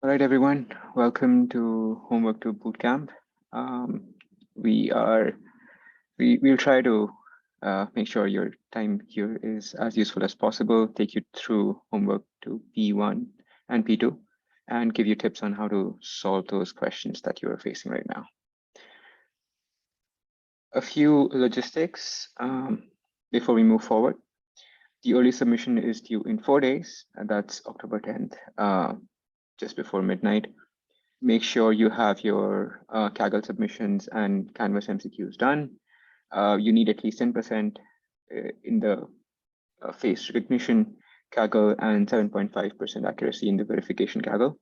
All right, everyone. Welcome to Homework to Bootcamp. We'll try to make sure your time here is as useful as possible, take you through homework to P1 and P2, and give you tips on how to solve those questions that you are facing right now. A few logistics before we move forward. The early submission is due in 4 days, and that's October 10th, just before midnight. Make sure you have your Kaggle submissions and Canvas MCQs done. You need at least 10% in the face recognition Kaggle and 7.5% accuracy in the verification Kaggle.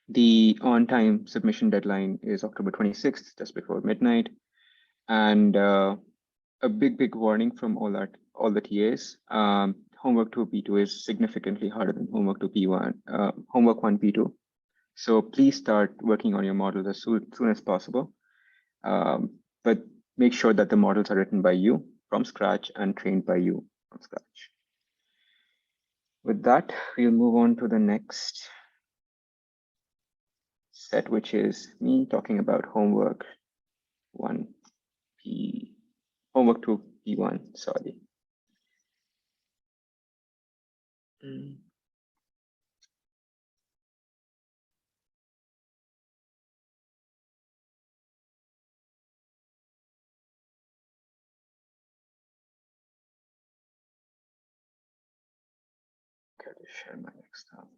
The on-time submission deadline is October 26th, just before midnight. And a big warning from all the TAs. Homework 2 P2 is significantly harder than homework 2 P1, homework 1 P2. So please start working on your models as soon as possible. But make sure that the models are written by you from scratch and trained by you from scratch. With that, we'll move on to the next set, which is me talking about homework 2 P1, sorry. Okay, to share my desktop.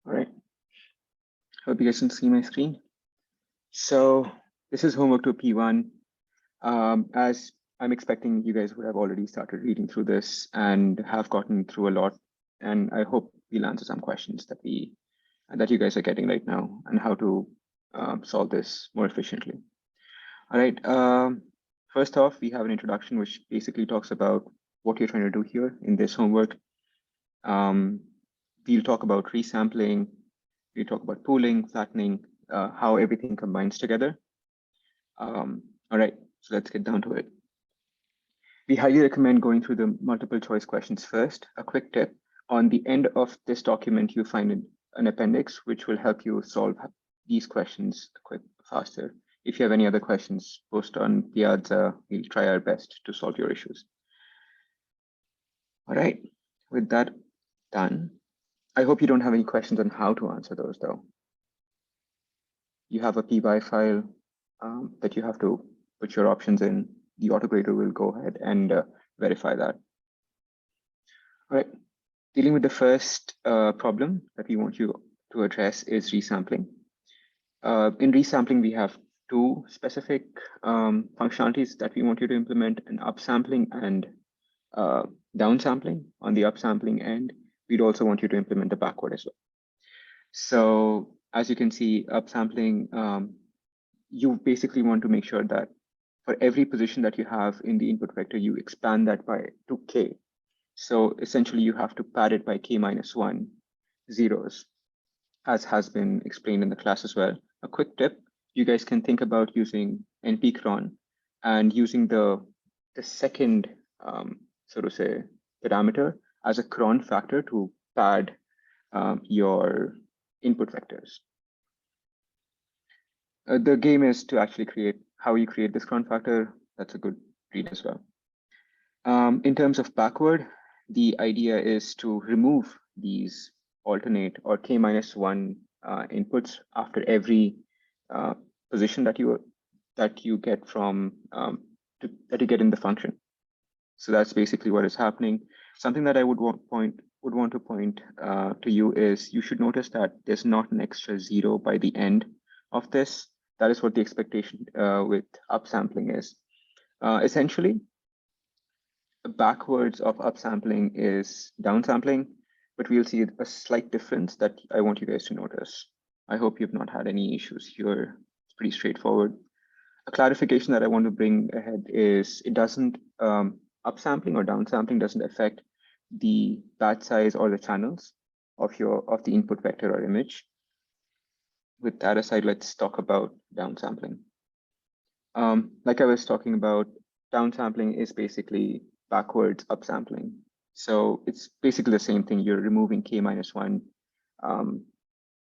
All right. Hope you guys can see my screen. So this is homework 2 P1. As I'm expecting you guys would have already started reading through this and have gotten through a lot. And I hope we'll answer some questions that you guys are getting right now and how to solve this more efficiently. All right. First off, we have an introduction which basically talks about what you're trying to do here in this homework. We'll talk about resampling. We'll talk about pooling, flattening, how everything combines together. All right, so let's get down to it. We highly recommend going through the multiple choice questions first. A quick tip: on the end of this document, you find an appendix which will help you solve these questions faster. If you have any other questions, post on Piazza. We'll try our best to solve your issues. All right, with that done, I hope you don't have any questions on how to answer those, though. You have a PBY file that you have to put your options in. The autograder will go ahead and verify that. All right, dealing with the first problem that we want you to address is resampling. In resampling, we have two specific functionalities that we want you to implement: an upsampling and downsampling. On the upsampling end, we'd also want you to implement the backward as well. So as you can see, upsampling, you basically want to make sure that for every position that you have in the input vector, you expand that to k. So essentially, you have to pad it by k-1 zeros, as has been explained in the class as well. A quick tip: you guys can think about using npcron and using the second, so to say, parameter as a cron factor to pad your input vectors. The game is to actually create how you create this cron factor. That's a good read as well. In terms of backward, the idea is to remove these alternate or k-1 inputs after every position that you get from that you get in the function. So that's basically what is happening. Something that I would want to point to you is you should notice that there's not an extra 0 by the end of this. That is what the expectation with upsampling is. Essentially, backwards of upsampling is downsampling, but we'll see a slight difference that I want you guys to notice. I hope you've not had any issues here. It's pretty straightforward. A clarification that I want to bring ahead is it doesn't, upsampling or downsampling doesn't affect the batch size or the channels of the input vector or image. With that aside, let's talk about downsampling. Like I was talking about, downsampling is basically backwards upsampling. So it's basically the same thing. You're removing k-1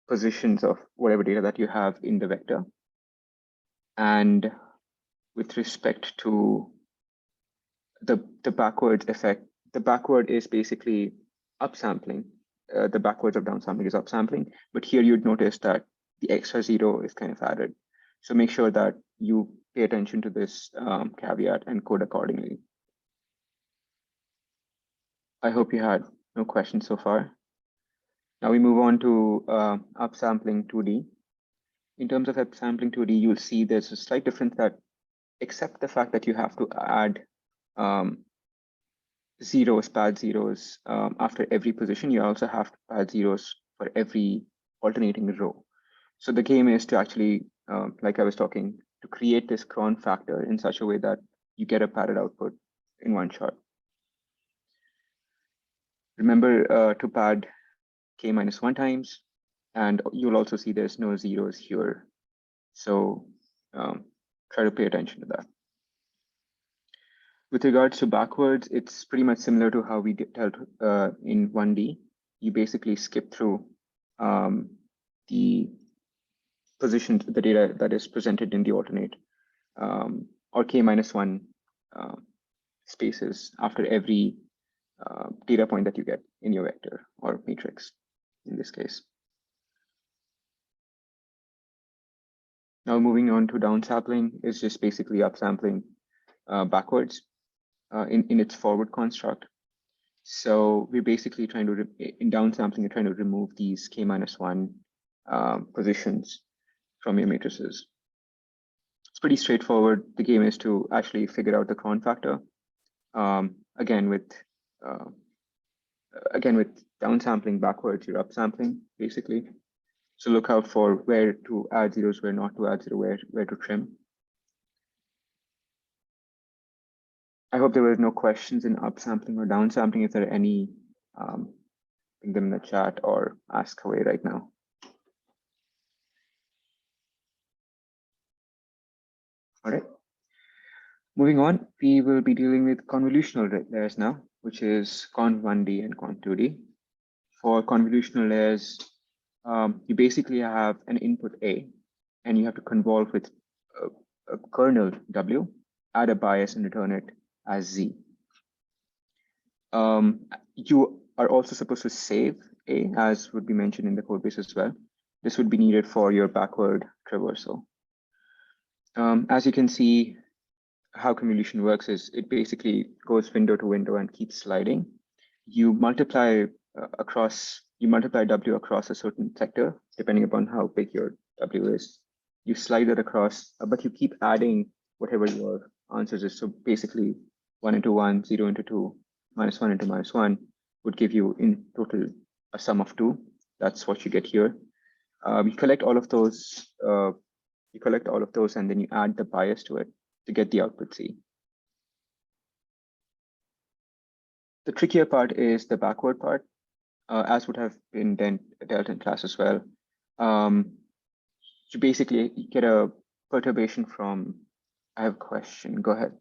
positions of whatever data that you have in the vector. And with respect to the backwards effect, the backward is basically upsampling. The backwards of downsampling is upsampling, but here you'd notice that the extra 0 is kind of added. So make sure that you pay attention to this caveat and code accordingly. I hope you had no questions so far. Now we move on to upsampling 2D. In terms of upsampling 2D, you'll see there's a slight difference that, except the fact that you have to add zeros, pad zeros after every position, you also have to pad zeros for every alternating row. So the game is to actually, like I was talking, to create this cron factor in such a way that you get a padded output in one shot. Remember to pad k minus 1 times, and you'll also see there's no zeros here. So try to pay attention to that. With regards to backwards, it's pretty much similar to how we dealt in 1D. You basically skip through the positions, the data that is presented in the alternate or k minus 1 spaces after every data point that you get in your vector or matrix in this case. Now moving on to downsampling is just basically upsampling backwards in its forward construct. So we're basically trying to, in downsampling, you're trying to remove these k minus 1 positions from your matrices. It's pretty straightforward. The game is to actually figure out the cron factor. Again, with downsampling backwards, you're upsampling basically. So look out for where to add zeros, where not to add zero, where to trim. I hope there were no questions in upsampling or downsampling. If there are any, ping them in the chat or ask away right now. All right. Moving on, we will be dealing with convolutional layers now, which is Conv 1D and Conv 2D. For convolutional layers, you basically have an input A, and you have to convolve with a kernel W, add a bias, and return it as Z. You are also supposed to save A, as would be mentioned in the code base as well. This would be needed for your backward traversal. As you can see, how convolution works is it basically goes window to window and keeps sliding. You multiply W across a certain sector, depending upon how big your W is. You slide it across, but you keep adding whatever your answers is. So basically 1 into 1, 0 into 2, minus 1 into minus 1 would give you in total a sum of 2. That's what you get here. You collect all of those. And then you add the bias to it to get the output C. The trickier part is the backward part, as would have been dealt in class as well. You basically get a perturbation from, I have a question, go ahead.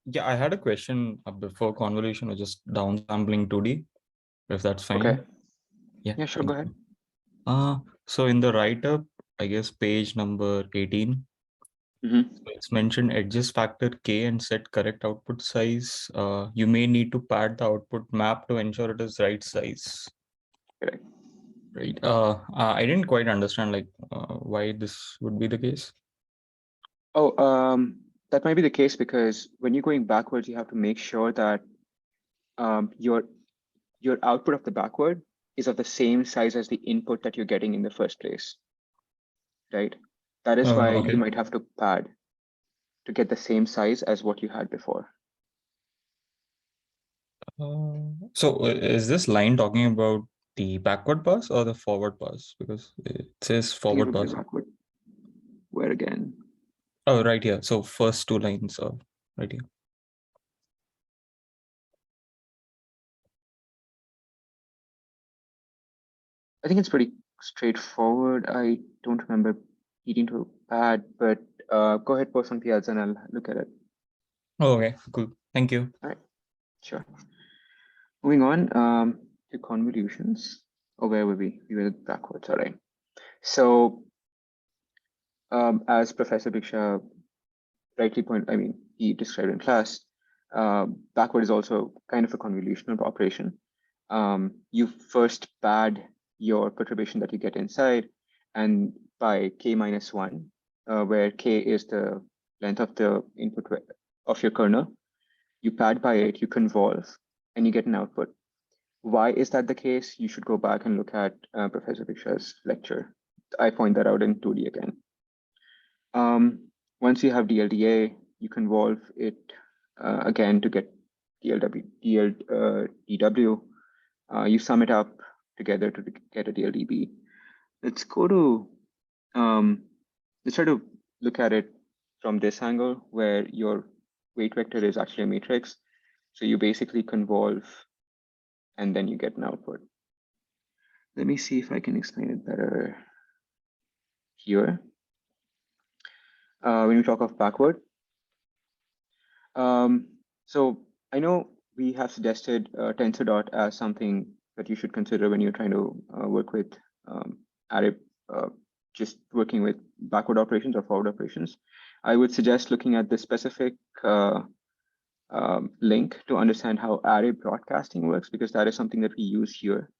Yeah, I had a question before convolution or just downsampling 2D, if that's fine. Okay. Yeah, sure, go ahead. So in the write-up, I guess page number 18, it's mentioned adjust factor K and set correct output size. You may need to pad the output map to ensure it is right size. Correct. Right. I didn't quite understand why this would be the case. Oh, that might be the case because when you're going backwards, you have to make sure that your output of the backward is of the same size as the input that you're getting in the first place, right? That is why you might have to pad to get the same size as what you had before. So is this line talking about the backward pass or the forward pass? Because it says forward pass. Backward. Where again? Oh, right here. So first two lines are right here. I think it's pretty straightforward. I don't remember needing to pad, but go ahead, post on Piazza and I'll look at it. Oh, okay, cool. Thank you. All right, sure. Moving on, to convolutions. Or where were we? We were backwards, all right. So as Professor Bhiksha rightly pointed, he described in class, backward is also kind of a convolutional operation. You first pad your perturbation that you get inside, and by k-1, where k is the length of the input of your kernel, you pad by it, you convolve, and you get an output. Why is that the case? You should go back and look at Professor Bhiksha's lecture. I point that out in 2D again. Once you have DLDA, you convolve it again to get DW. You sum it up together to get a DLDB. Let's go to, let's try to look at it from this angle where your weight vector is actually a matrix. So you basically convolve and then you get an output. Let me see if I can explain it better here. When we talk of backward. So I know we have suggested TensorDot as something that you should consider when you're trying to work with array, just working with backward operations or forward operations. I would suggest looking at the specific link to understand how array broadcasting works, because that is something that we use here.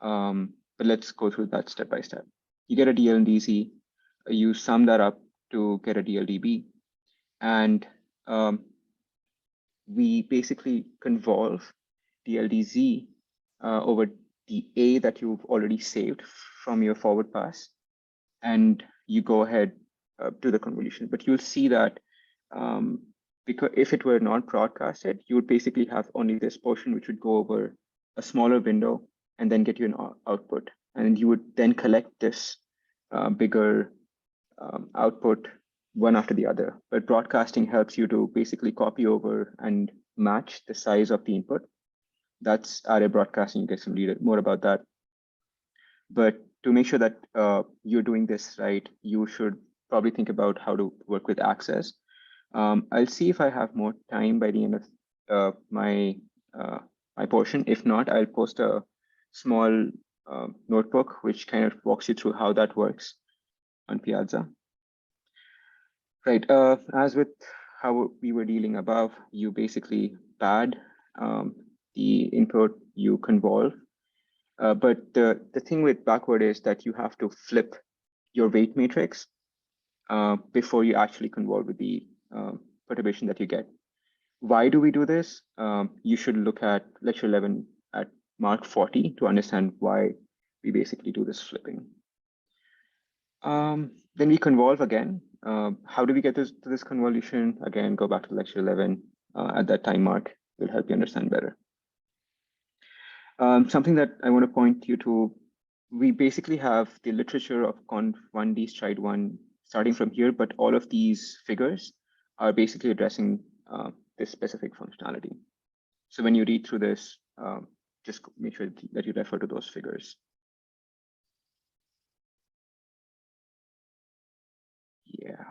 But let's go through that step by step. You get a DL and DZ, you sum that up to get a DLDB, and we basically convolve DLDZ over the A that you've already saved from your forward pass, and you go ahead to the convolution. But you'll see that because if it were not broadcasted, you would basically have only this portion which would go over a smaller window and then get you an output. And you would then collect this bigger output one after the other. But broadcasting helps you to basically copy over and match the size of the input. That's array broadcasting. You guys can read more about that. But to make sure that you're doing this right, you should probably think about how to work with access. I'll see if I have more time by the end of my portion. If not, I'll post a small notebook which kind of walks you through how that works on Piazza. Right, as with how we were dealing above, you basically pad the input, you convolve. But the thing with backward is that you have to flip your weight matrix before you actually convolve with the perturbation that you get. Why do we do this? You should look at lecture 11 at mark 40 to understand why we basically do this flipping. Then we convolve again. How do we get to this convolution? Again, go back to lecture 11 at that time mark. Will help you understand better. Something that I want to point you to, we basically have the literature of Conv1D stride 1 starting from here, but all of these figures are basically addressing this specific functionality. So when you read through this, just make sure that you refer to those figures. Yeah.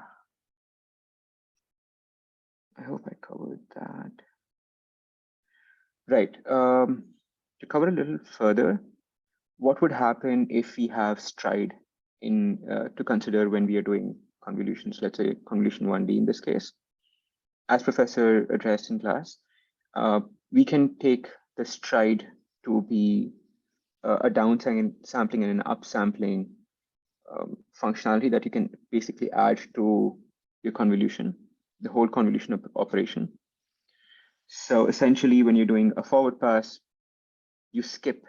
I hope I covered that. Right. To cover a little further, what would happen if we have stride in to consider when we are doing convolutions, let's say convolution 1D in this case? As Professor addressed in class, we can take the stride to be a downsampling and an upsampling functionality that you can basically add to your convolution, the whole convolution operation. So essentially, when you're doing a forward pass, you skip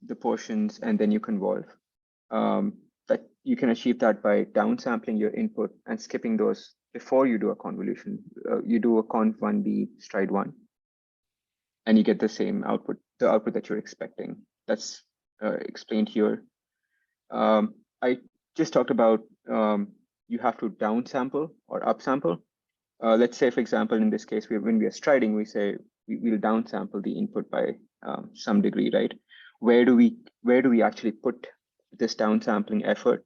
the portions and then you convolve. That you can achieve that by downsampling your input and skipping those before you do a convolution. You do a conv1d stride 1, and you get the same output, the output that you're expecting. That's explained here. I just talked about you have to downsample or upsample. Let's say, for example, in this case, when we are striding, we say we'll downsample the input by some degree, right? Where do we actually put this downsampling effort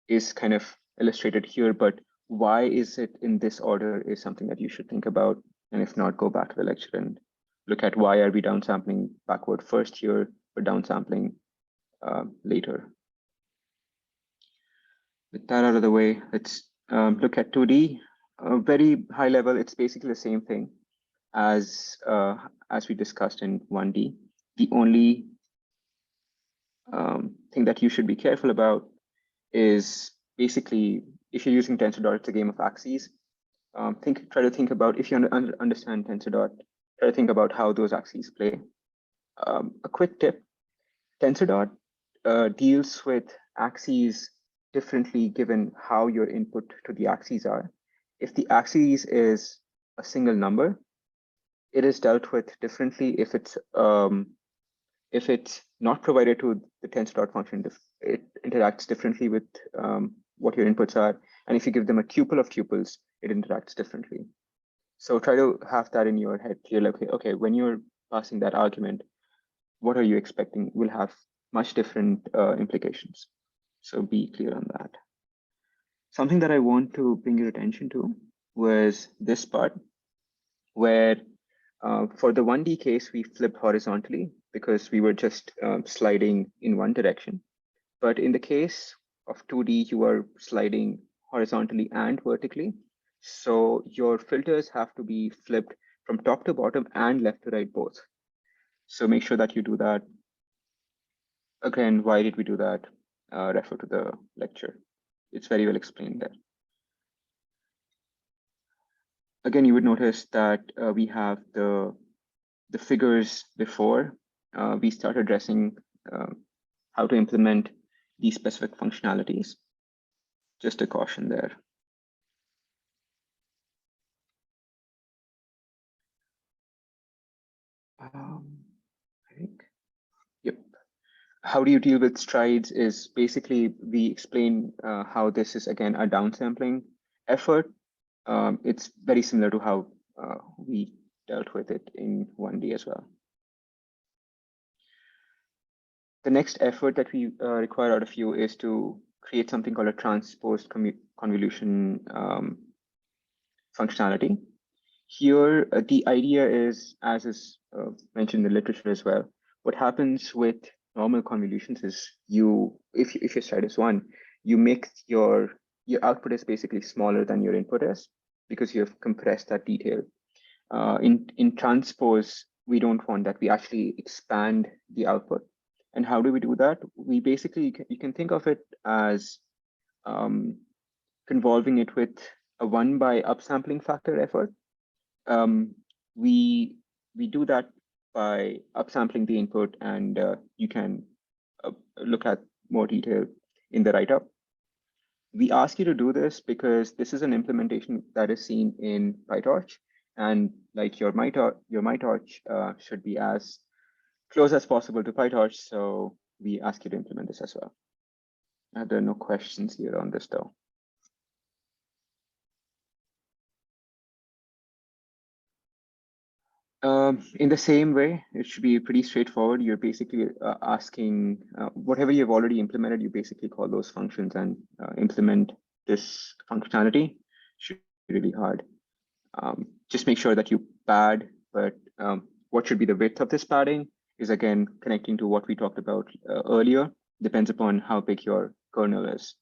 is kind of illustrated here, but why is it in this order is something that you should think about, and if not, go back to the lecture and look at why are we downsampling backward first here, but downsampling later. With that out of the way, let's look at 2D. Very high level, it's basically the same thing as we discussed in 1D. The only thing that you should be careful about is basically, if you're using TensorDot, it's a game of axes. Try to think about, if you understand TensorDot, try to think about how those axes play. A quick tip, TensorDot deals with axes differently given how your input to the axes are. If the axis is a single number, it is dealt with differently. If it's not provided to the TensorDot function, it interacts differently with what your inputs are. And if you give them a tuple of tuples, it interacts differently. So try to have that in your head. You're like, okay, when you're passing that argument, what are you expecting will have much different implications. So be clear on that. Something that I want to bring your attention to was this part where for the 1D case, we flipped horizontally because we were just sliding in one direction. But in the case of 2D, you are sliding horizontally and vertically. So your filters have to be flipped from top to bottom and left to right both. So make sure that you do that. Again, why did we do that? Refer to the lecture. It's very well explained there. Again, you would notice that we have the figures before we start addressing how to implement these specific functionalities. Just a caution there. I think, yep. How do you deal with strides is basically we explain how this is, again, a downsampling effort. It's very similar to how we dealt with it in 1D as well. The next effort that we require out of you is to create something called a Transpose Convolution functionality. Here, the idea is, as is mentioned in the literature as well, what happens with normal convolutions is if your stride is 1, you make your output is basically smaller than your input is because you have compressed that detail. In transpose, we don't want that. We actually expand the output. And how do we do that? We basically, you can think of it as convolving it with a 1 by upsampling factor effort. We do that by upsampling the input, and you can look at more detail in the write-up. We ask you to do this because this is an implementation that is seen in PyTorch, and like your MyTorch should be as close as possible to PyTorch, so we ask you to implement this as well. There are no questions here on this though. In the same way, it should be pretty straightforward. You're basically asking whatever you've already implemented, you basically call those functions and implement this functionality. Should be really hard. Just make sure that you pad, but what should be the width of this padding is, again, connecting to what we talked about earlier. Depends upon how big your kernel is.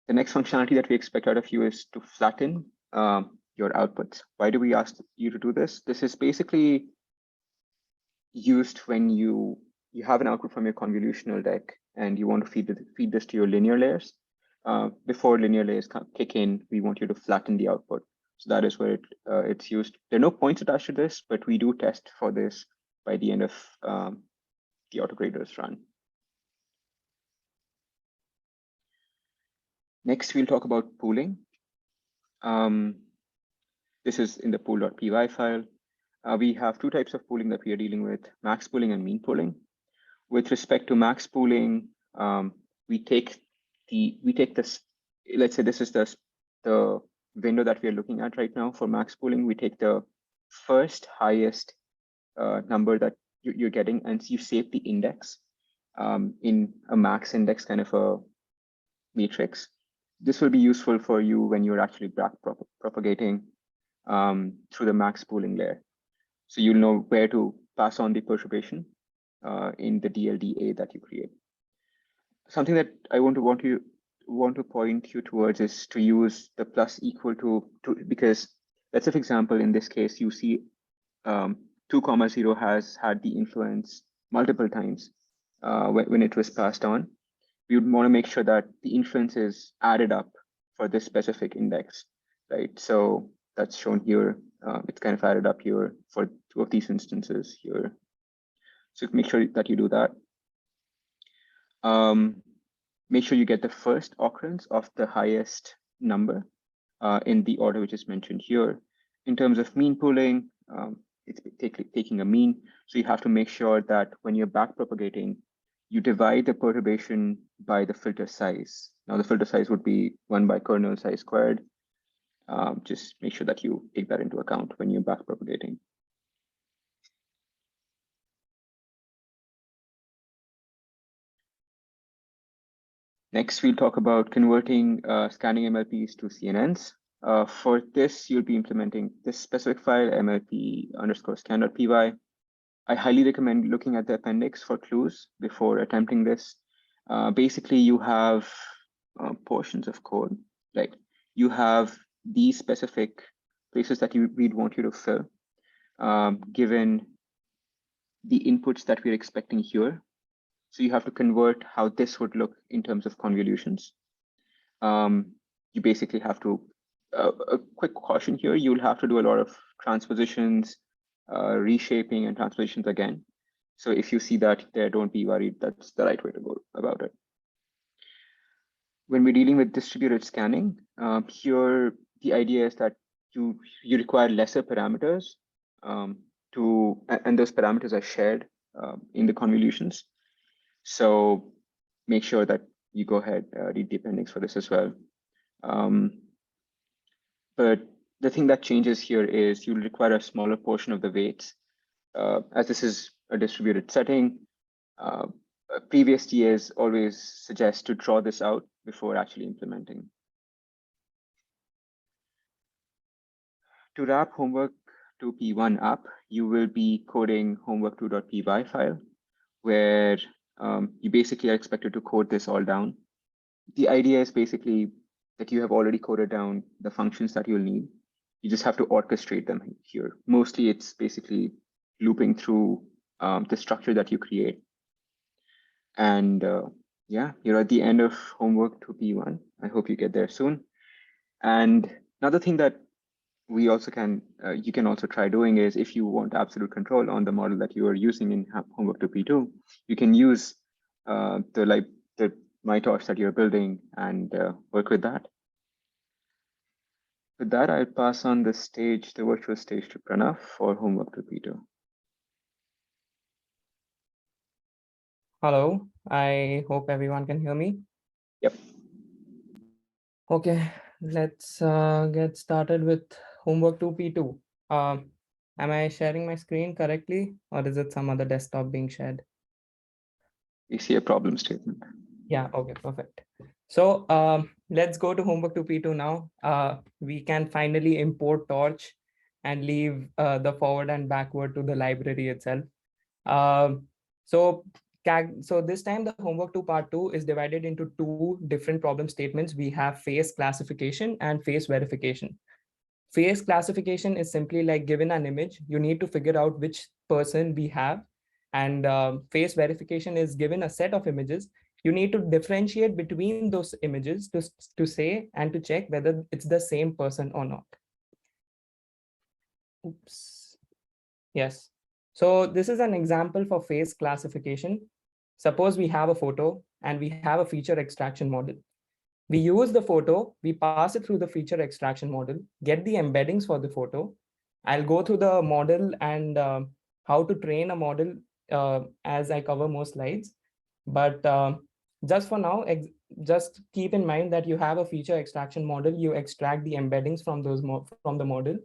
The next functionality that we expect out of you is to flatten your outputs. Why do we ask you to do this? This is basically used when you have an output from your convolutional deck and you want to feed this to your linear layers. Before linear layers kick in, we want you to flatten the output. So that is where it's used. There are no points attached to this, but we do test for this by the end of the autograders run. Next, we'll talk about pooling. This is in the pool.py file. We have two types of pooling that we are dealing with, max pooling and mean pooling. With respect to max pooling, we take this, let's say this is the window that we are looking at right now for max pooling. We take the first highest number that you're getting, and you save the index in a max index kind of a matrix. this will be useful for you when you're actually back propagating through the max pooling layer. So you'll know where to pass on the perturbation in the DLDA that you create. Something that I want to point you towards is to use the plus equal to because let's say, for example, in this case, you see 2,0 has had the influence multiple times when it was passed on. We would want to make sure that the influence is added up for this specific index, right? So that's shown here. It's kind of added up here for 2 of these instances here. So make sure that you do that. Make sure you get the first occurrence of the highest number in the order which is mentioned here. In terms of mean pooling, it's taking a mean. So you have to make sure that when you're back propagating, you divide the perturbation by the filter size. Now the filter size would be 1 by kernel size squared. Just make sure that you take that into account when you're back propagating. Next, we'll talk about converting scanning MLPs to CNNs. For this, you'll be implementing this specific file, mlp_scan.py. I highly recommend looking at the appendix for clues before attempting this. Basically, you have portions of code, like you have these specific places that we'd want you to fill, given the inputs that we're expecting here. So you have to convert how this would look in terms of convolutions. You basically have to, a quick caution here, you'll have to do a lot of transpositions, reshaping and transpositions again. So if you see that there, don't be worried, that's the right way to go about it. When we're dealing with distributed scanning, here, the idea is that you require lesser parameters and those parameters are shared in the convolutions. So make sure that you go ahead, read the appendix for this as well. But the thing that changes here is you'll require a smaller portion of the weights. As this is a distributed setting, previous TAs always suggest to draw this out before actually implementing. To wrap homework 2P1 up, you will be coding homework2.py file, where you basically are expected to code this all down. The idea is basically that you have already coded down the functions that you'll need. You just have to orchestrate them here. Mostly it's basically looping through the structure that you create. And yeah, you're at the end of homework 2P1. I hope you get there soon. And another thing that we also can, you can also try doing is, if you want absolute control on the model that you are using in homework 2P2, you can use the MyTorch that you're building and work with that. With that, I'll pass on the stage, the virtual stage, to Pranav for homework 2P2. Hello, I hope everyone can hear me. Yep. Okay, let's get started with homework 2P2. Am I sharing my screen correctly, or is it some other desktop being shared? We see a problem statement. Yeah, okay, perfect. So let's go to homework 2P2 now. We can finally import Torch and leave the forward and backward to the library itself. So this time the homework 2 part 2 is divided into 2 different problem statements. We have face classification and face verification. Face classification is simply like, given an image, you need to figure out which person we have. And face verification is, given a set of images, you need to differentiate between those images to say and to check whether it's the same person or not. Oops. Yes. So this is an example for face classification. Suppose we have a photo and we have a feature extraction model. We use the photo, we pass it through the feature extraction model, get the embeddings for the photo. I'll go through the model and how to train a model as I cover more slides. But just for now, just keep in mind that you have a feature extraction model. You extract the embeddings from the model,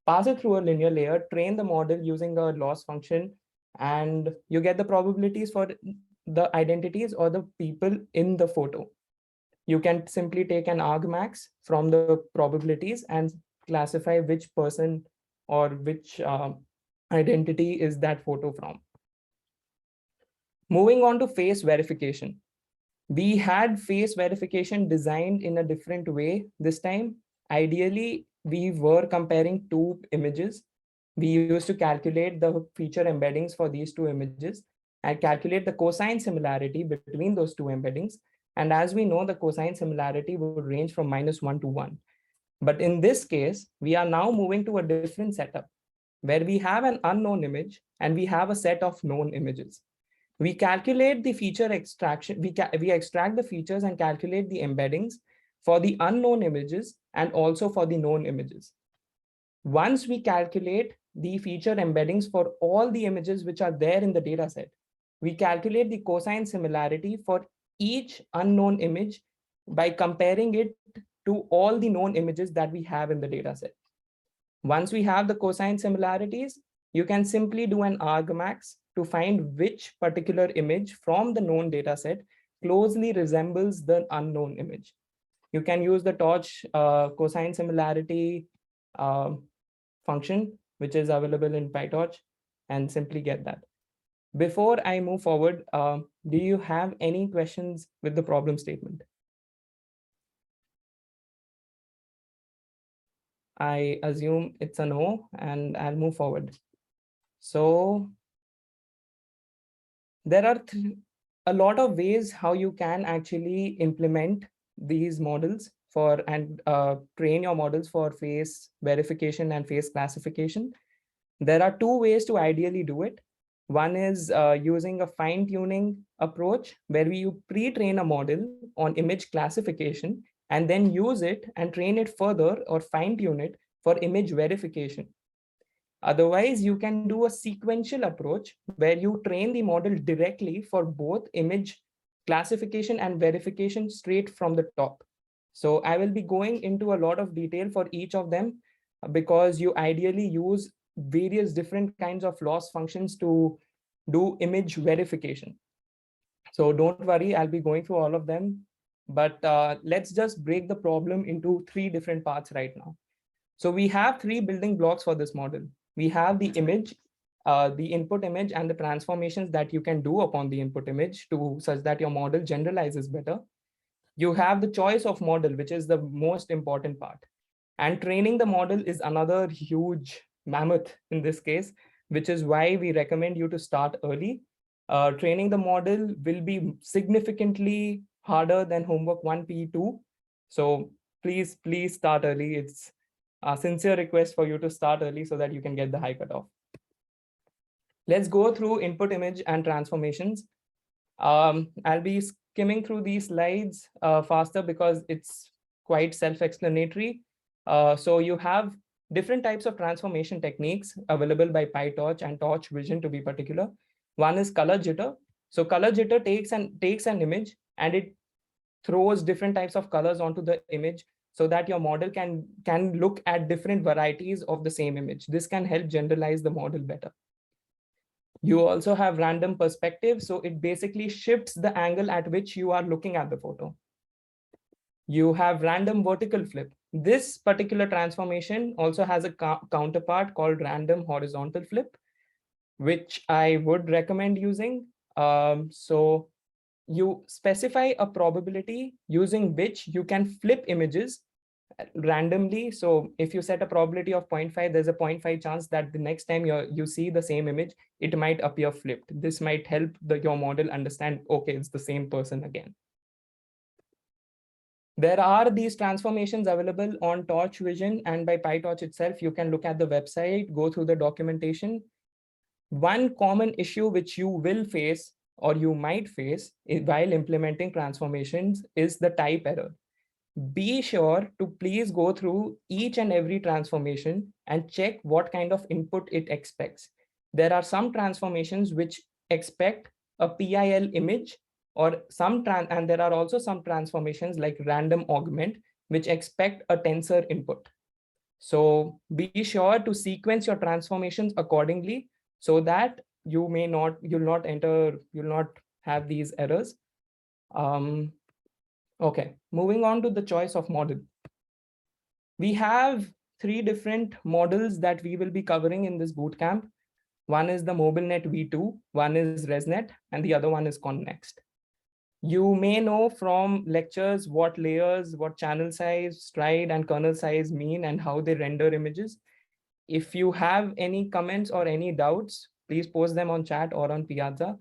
pass it through a linear layer, train the model using a loss function, and you get the probabilities for the identities or the people in the photo. you can simply take an argmax from the probabilities and classify which person or which identity is that photo from. Moving on to face verification. We had face verification designed in a different way this time. Ideally, we were comparing two images. We used to calculate the feature embeddings for these two images and calculate the cosine similarity between those two embeddings. And as we know, the cosine similarity would range from -1 to 1. But in this case, we are now moving to a different setup where we have an unknown image and we have a set of known images. We calculate the feature extraction, we extract the features and calculate the embeddings for the unknown images and also for the known images. Once we calculate the feature embeddings for all the images which are there in the data set, we calculate the cosine similarity for each unknown image by comparing it to all the known images that we have in the data set. Once we have the cosine similarities, you can simply do an argmax to find which particular image from the known data set closely resembles the unknown image. You can use the torch cosine similarity function, which is available in PyTorch, and simply get that. Before I move forward, do you have any questions with the problem statement? I assume it's a no, and I'll move forward. So there are a lot of ways how you can actually implement these models for and train your models for face verification and face classification. There are two ways to ideally do it. One is using a fine-tuning approach where you pre-train a model on image classification and then use it and train it further or fine-tune it for image verification. Otherwise, you can do a sequential approach where you train the model directly for both image classification and verification straight from the top. So I will be going into a lot of detail for each of them because you ideally use various different kinds of loss functions to do image verification. So don't worry, I'll be going through all of them, but let's just break the problem into three different parts right now. So we have three building blocks for this model. We have the image, the input image, and the transformations that you can do upon the input image to such that your model generalizes better. You have the choice of model, which is the most important part. And training the model is another huge mammoth in this case, which is why we recommend you to start early. Training the model will be significantly harder than homework 1P2. So please start early. It's a sincere request for you to start early so that you can get the high cutoff. Let's go through input image and transformations. I'll be skimming through these slides faster because it's quite self-explanatory. So you have different types of transformation techniques available by PyTorch and Torch Vision to be particular. One is color jitter. So color jitter takes an image and it throws different types of colors onto the image so that your model can look at different varieties of the same image. This can help generalize the model better. You also have random perspective. So it basically shifts the angle at which you are looking at the photo. You have random vertical flip. This particular transformation also has a counterpart called random horizontal flip, which I would recommend using. So you specify a probability using which you can flip images randomly. So if you set a probability of 0.5, there's a 0.5 chance that the next time you see the same image, it might appear flipped. This might help your model understand, okay, it's the same person again. There are these transformations available on Torch Vision and by PyTorch itself. You can look at the website, go through the documentation. One common issue which you will face or you might face while implementing transformations is the type error. Be sure to please go through each and every transformation and check what kind of input it expects. There are some transformations which expect a PIL image or and there are also some transformations like random augment which expect a tensor input. So be sure to sequence your transformations accordingly so that you'll not have these errors. Okay, moving on to the choice of model. We have 3 different models that we will be covering in this bootcamp. One is the Mobilenet V2, one is Resnet, and the other one is ConNext. You may know from lectures what layers, what channel size, stride, and kernel size mean and how they render images. If you have any comments or any doubts, please post them on chat or on Piazza.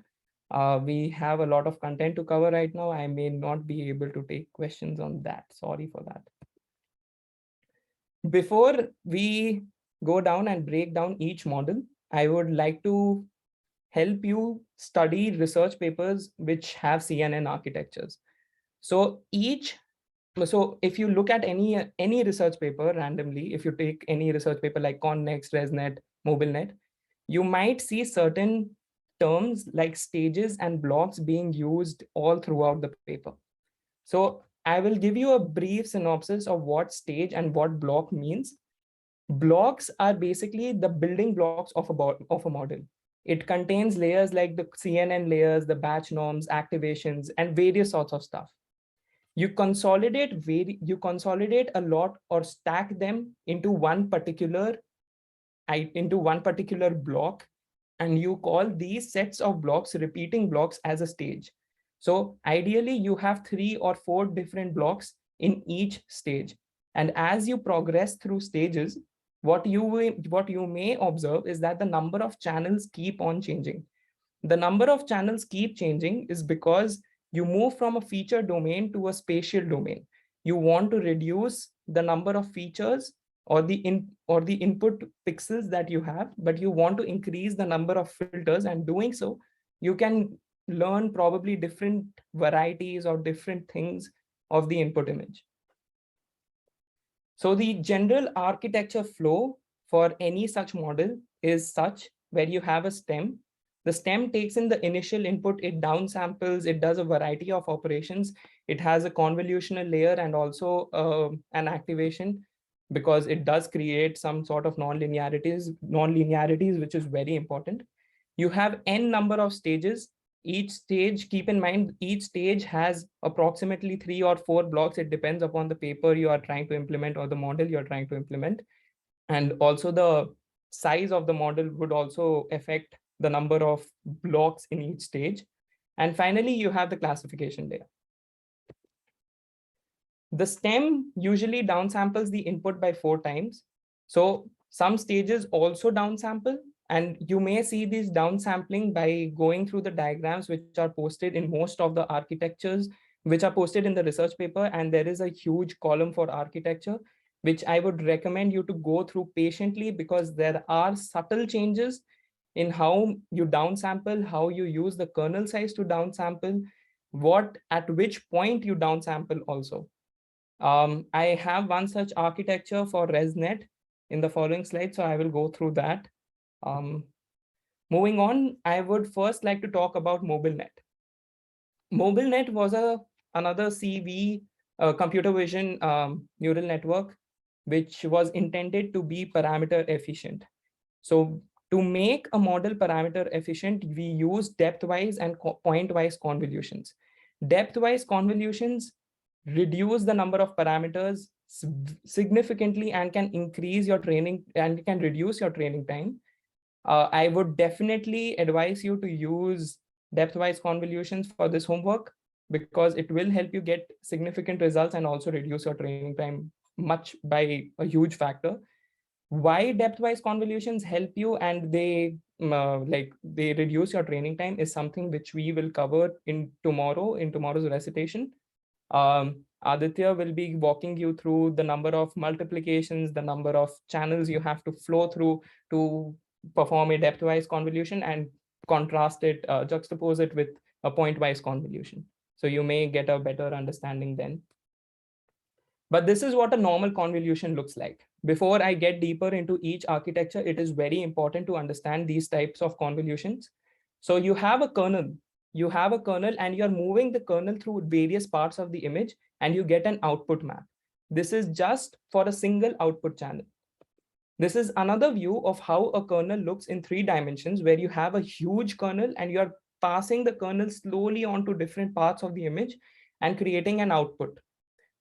We have a lot of content to cover right now. I may not be able to take questions on that. Sorry for that. Before we go down and break down each model, I would like to help you study research papers which have CNN architectures. So if you look at any research paper randomly, if you take any research paper like ConNext, Resnet, Mobilenet, you might see certain terms like stages and blocks being used all throughout the paper. So I will give you a brief synopsis of what stage and what block means. Blocks are basically the building blocks of a model. It contains layers like the CNN layers, the batch norms, activations, and various sorts of stuff. You consolidate a lot or stack them into one particular block, and you call these sets of blocks repeating blocks as a stage. So ideally, you have 3 or 4 different blocks in each stage. And as you progress through stages, what you may observe is that the number of channels keep on changing. The number of channels keep changing is because you move from a feature domain to a spatial domain. You want to reduce the number of features or the input pixels that you have, but you want to increase the number of filters, and doing so, you can learn probably different varieties or different things of the input image. So the general architecture flow for any such model is such where you have a stem. The stem takes in the initial input, it downsamples, it does a variety of operations. It has a convolutional layer and also an activation, because it does create some sort of non-linearities, which is very important. You have n number of stages. Each stage, keep in mind, each stage has approximately 3 or 4 blocks. It depends upon the paper you are trying to implement or the model you're trying to implement. And also the size of the model would also affect the number of blocks in each stage. And finally, you have the classification layer. The stem usually downsamples the input by 4 times. So some stages also downsample, and you may see this downsampling by going through the diagrams which are posted in most of the architectures, which are posted in the research paper. And there is a huge column for architecture, which I would recommend you to go through patiently, because there are subtle changes in how you downsample, how you use the kernel size to downsample, at which point you downsample also. I have one such architecture for Resnet in the following slide, so I will go through that. Moving on, I would first like to talk about Mobilenet. Mobilenet was another CV computer vision neural network, which was intended to be parameter efficient. So to make a model parameter efficient, we use depth-wise and point-wise convolutions. Depth-wise convolutions reduce the number of parameters significantly and can increase your training and can reduce your training time. I would definitely advise you to use depth-wise convolutions for this homework, because it will help you get significant results and also reduce your training time by a huge factor. Why depth-wise convolutions help you and they reduce your training time is something which we will cover in tomorrow's recitation. Aditya will be walking you through the number of multiplications, the number of channels you have to flow through to perform a depth-wise convolution, and contrast it, juxtapose it with a point-wise convolution. So you may get a better understanding then. But this is what a normal convolution looks like. Before I get deeper into each architecture, it is very important to understand these types of convolutions. So you have a kernel. You have a kernel and you're moving the kernel through various parts of the image, and you get an output map. This is just for a single output channel. This is another view of how a kernel looks in 3 dimensions, where you have a huge kernel and you're passing the kernel slowly onto different parts of the image. and creating an output.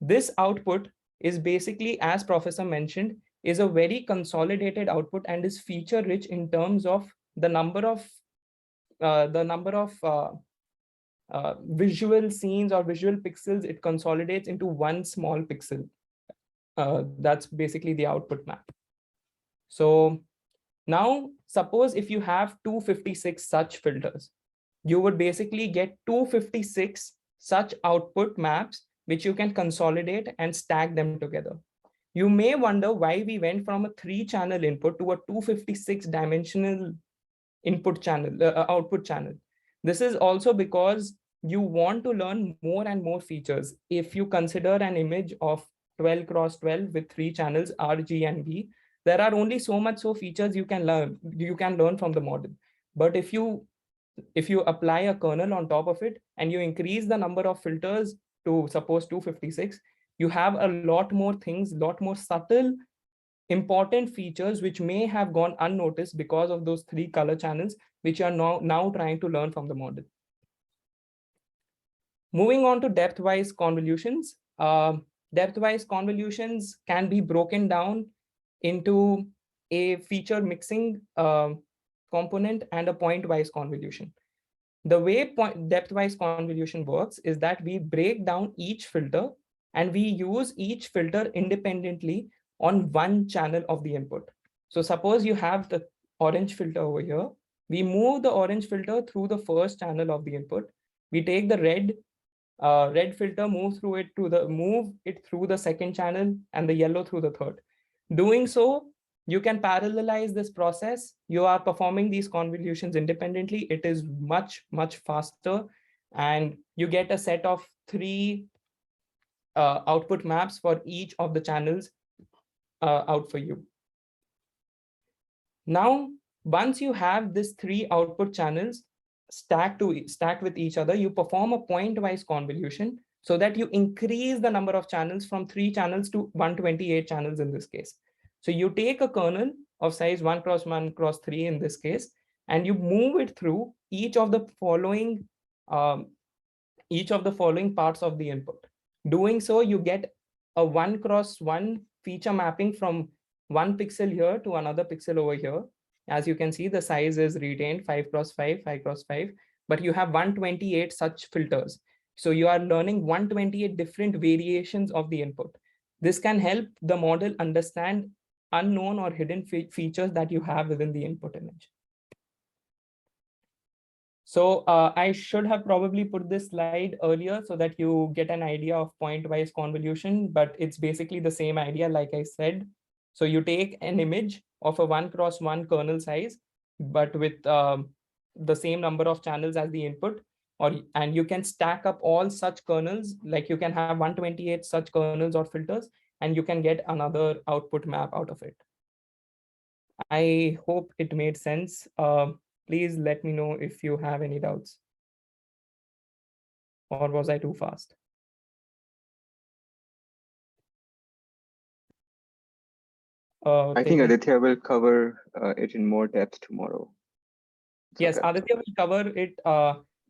This output is basically, as Professor mentioned, is a very consolidated output and is feature rich in terms of the number of visual scenes or visual pixels it consolidates into one small pixel. That's basically the output map. So now suppose if you have 256 such filters, you would basically get 256 such output maps, which you can consolidate and stack them together. You may wonder why we went from a 3-channel input to a 256 dimensional input channel, output channel. This is also because you want to learn more and more features. If you consider an image of 12 cross 12 with 3 channels, R, G, and B, there are only so much features you can learn from the model. But if you apply a kernel on top of it and you increase the number of filters to suppose 256, you have a lot more things, lot more subtle, important features which may have gone unnoticed because of those 3 color channels, which you are now trying to learn from the model. Moving on to depth-wise convolutions. Depth-wise convolutions can be broken down into a feature mixing component and a point-wise convolution. The way depth-wise convolution works is that we break down each filter and we use each filter independently on one channel of the input. So suppose you have the orange filter over here. We move the orange filter through the first channel of the input. We take the red filter, move it through the second channel, and the yellow through the third. Doing so, you can parallelize this process. You are performing these convolutions independently. It is much, much faster, and you get a set of 3 output maps for each of the channels out for you. Now, once you have these 3 output channels stacked with each other, you perform a point-wise convolution so that you increase the number of channels from 3 channels to 128 channels in this case. So you take a kernel of size 1 cross 1 cross 3 in this case, and you move it through each of the following parts of the input. Doing so, you get a 1 cross 1 feature mapping from 1 pixel here to another pixel over here. As you can see, the size is retained 5 cross 5, 5 cross 5, but you have 128 such filters. So you are learning 128 different variations of the input. This can help the model understand unknown or hidden features that you have within the input image. So I should have probably put this slide earlier so that you get an idea of point-wise convolution, but it's basically the same idea, like I said. So you take an image of a 1 cross 1 kernel size, but with the same number of channels as the input, and you can stack up all such kernels, like you can have 128 such kernels or filters, and you can get another output map out of it. I hope it made sense. Please let me know if you have any doubts. Or was I too fast? I think Aditya will cover it in more depth tomorrow. Yes, Aditya will cover it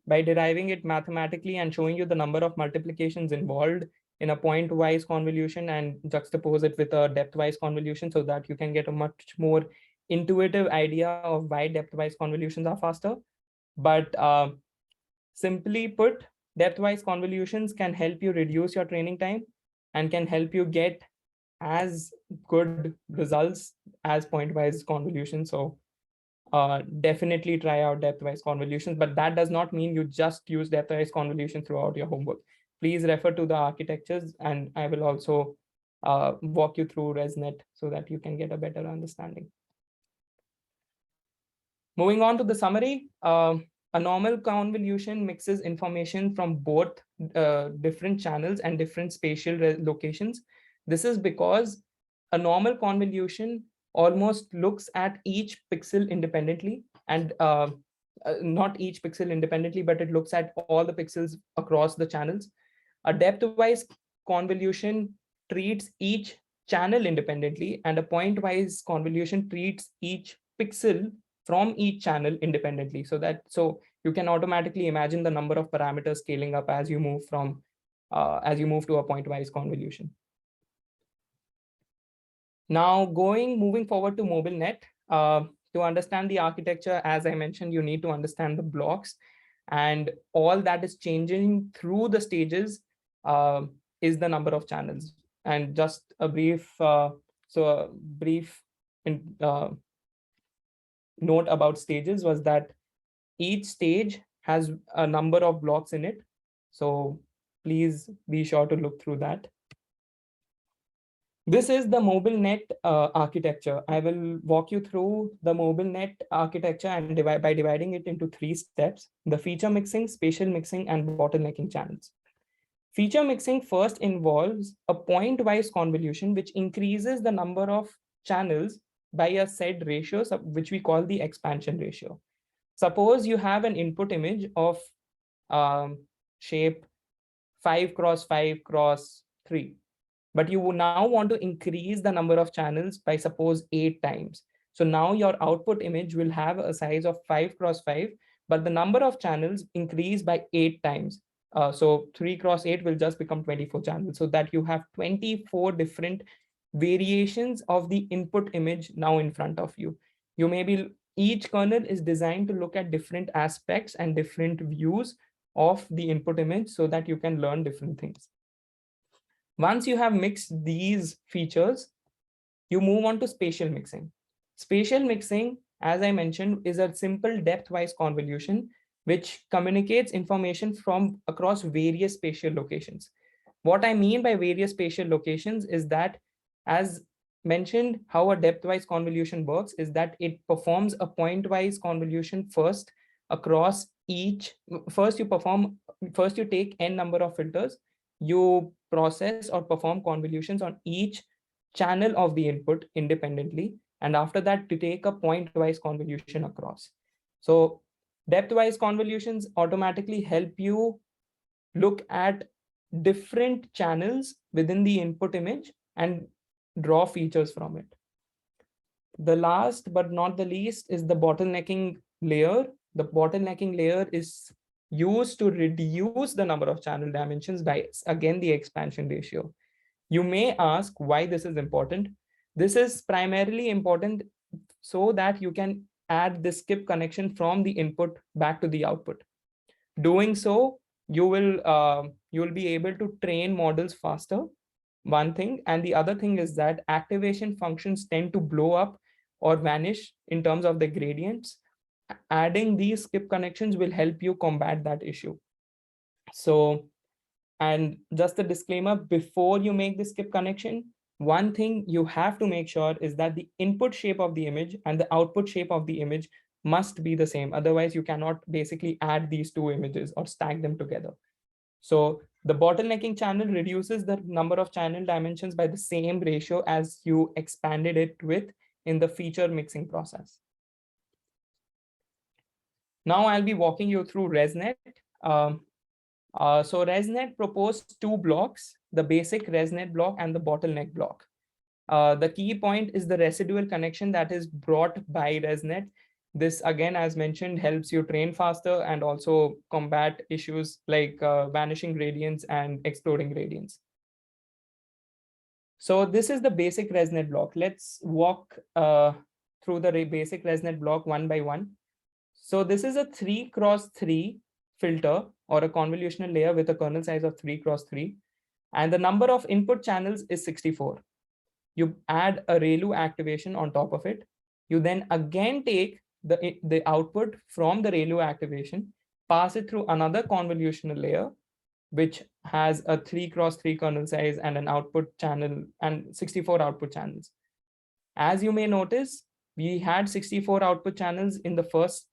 by deriving it mathematically and showing you the number of multiplications involved in a point-wise convolution and juxtapose it with a depth-wise convolution so that you can get a much more intuitive idea of why depth-wise convolutions are faster. But simply put, depth-wise convolutions can help you reduce your training time and can help you get as good results as point-wise convolutions. So definitely try out depth-wise convolutions, but that does not mean you just use depth-wise convolution throughout your homework. Please refer to the architectures, and I will also walk you through Resnet so that you can get a better understanding. Moving on to the summary, a normal convolution mixes information from both different channels and different spatial locations. This is because a normal convolution almost looks at each pixel independently, and not each pixel independently, but it looks at all the pixels across the channels. A depth-wise convolution treats each channel independently, and a point-wise convolution treats each pixel from each channel independently. So you can automatically imagine the number of parameters scaling up as you move from as you move to a pointwise convolution. Now moving forward to Mobilenet, to understand the architecture, as I mentioned, you need to understand the blocks, and all that is changing through the stages is the number of channels. And just a brief, note about stages was that each stage has a number of blocks in it. So please be sure to look through that. This is the Mobilenet architecture. I will walk you through the Mobilenet architecture and by dividing it into 3 steps: the feature mixing, spatial mixing, and bottlenecking channels. Feature mixing first involves a pointwise convolution, which increases the number of channels by a said ratio, which we call the expansion ratio. Suppose you have an input image of shape 5 cross 5 cross 3. But you now want to increase the number of channels by suppose 8 times. So now your output image will have a size of 5 cross 5, but the number of channels increase by 8 times. So 3 cross 8 will just become 24 channels, so that you have 24 different variations of the input image now in front of you. Each kernel is designed to look at different aspects and different views of the input image so that you can learn different things. Once you have mixed these features, you move on to spatial mixing. Spatial mixing, as I mentioned, is a simple depth-wise convolution which communicates information from across various spatial locations. What I mean by various spatial locations is that, as mentioned, how a depth-wise convolution works is that it performs a point-wise convolution first across each. First you take n number of filters, you process or perform convolutions on each channel of the input independently, and after that to take a pointwise convolution across. So depth-wise convolutions automatically help you look at different channels within the input image and draw features from it. The last but not the least is the bottlenecking layer. The bottlenecking layer is used to reduce the number of channel dimensions by, again, the expansion ratio. You may ask why this is important. This is primarily important so that you can add the skip connection from the input back to the output. Doing so, you will be able to train models faster, one thing, and the other thing is that activation functions tend to blow up or vanish in terms of the gradients. Adding these skip connections will help you combat that issue. So, and just a disclaimer, before you make the skip connection, one thing you have to make sure is that the input shape of the image and the output shape of the image must be the same. Otherwise, you cannot basically add these two images or stack them together. So the bottlenecking channel reduces the number of channel dimensions by the same ratio as you expanded it with in the feature mixing process. Now I'll be walking you through Resnet. So Resnet proposed 2 blocks, the basic Resnet block and the bottleneck block. The key point is the residual connection that is brought by Resnet. This, again, as mentioned, helps you train faster and also combat issues like vanishing gradients and exploding gradients. So this is the basic Resnet block. Let's walk through the basic Resnet block one by one. So this is a 3 cross 3 filter or a convolutional layer with a kernel size of 3 cross 3. And the number of input channels is 64. You add a ReLU activation on top of it. You then again take the output from the ReLU activation, pass it through another convolutional layer, which has a 3 cross 3 kernel size and an output channel and 64 output channels. As you may notice, we had 64 output channels in the first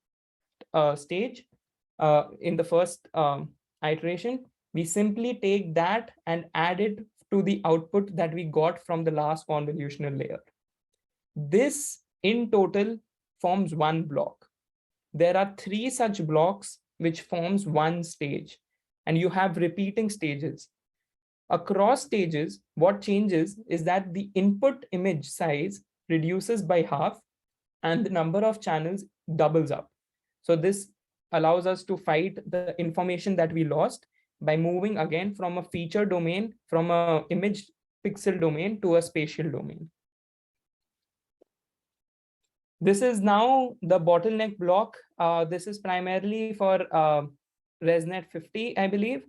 stage. In the first iteration, we simply take that and add it to the output that we got from the last convolutional layer. This in total forms one block. There are 3 such blocks which forms one stage, and you have repeating stages. Across stages, what changes is that the input image size reduces by half and the number of channels doubles up. So this allows us to fight the information that we lost by moving again from a feature domain, from a image pixel domain to a spatial domain. This is now the bottleneck block. This is primarily for Resnet 50, I believe.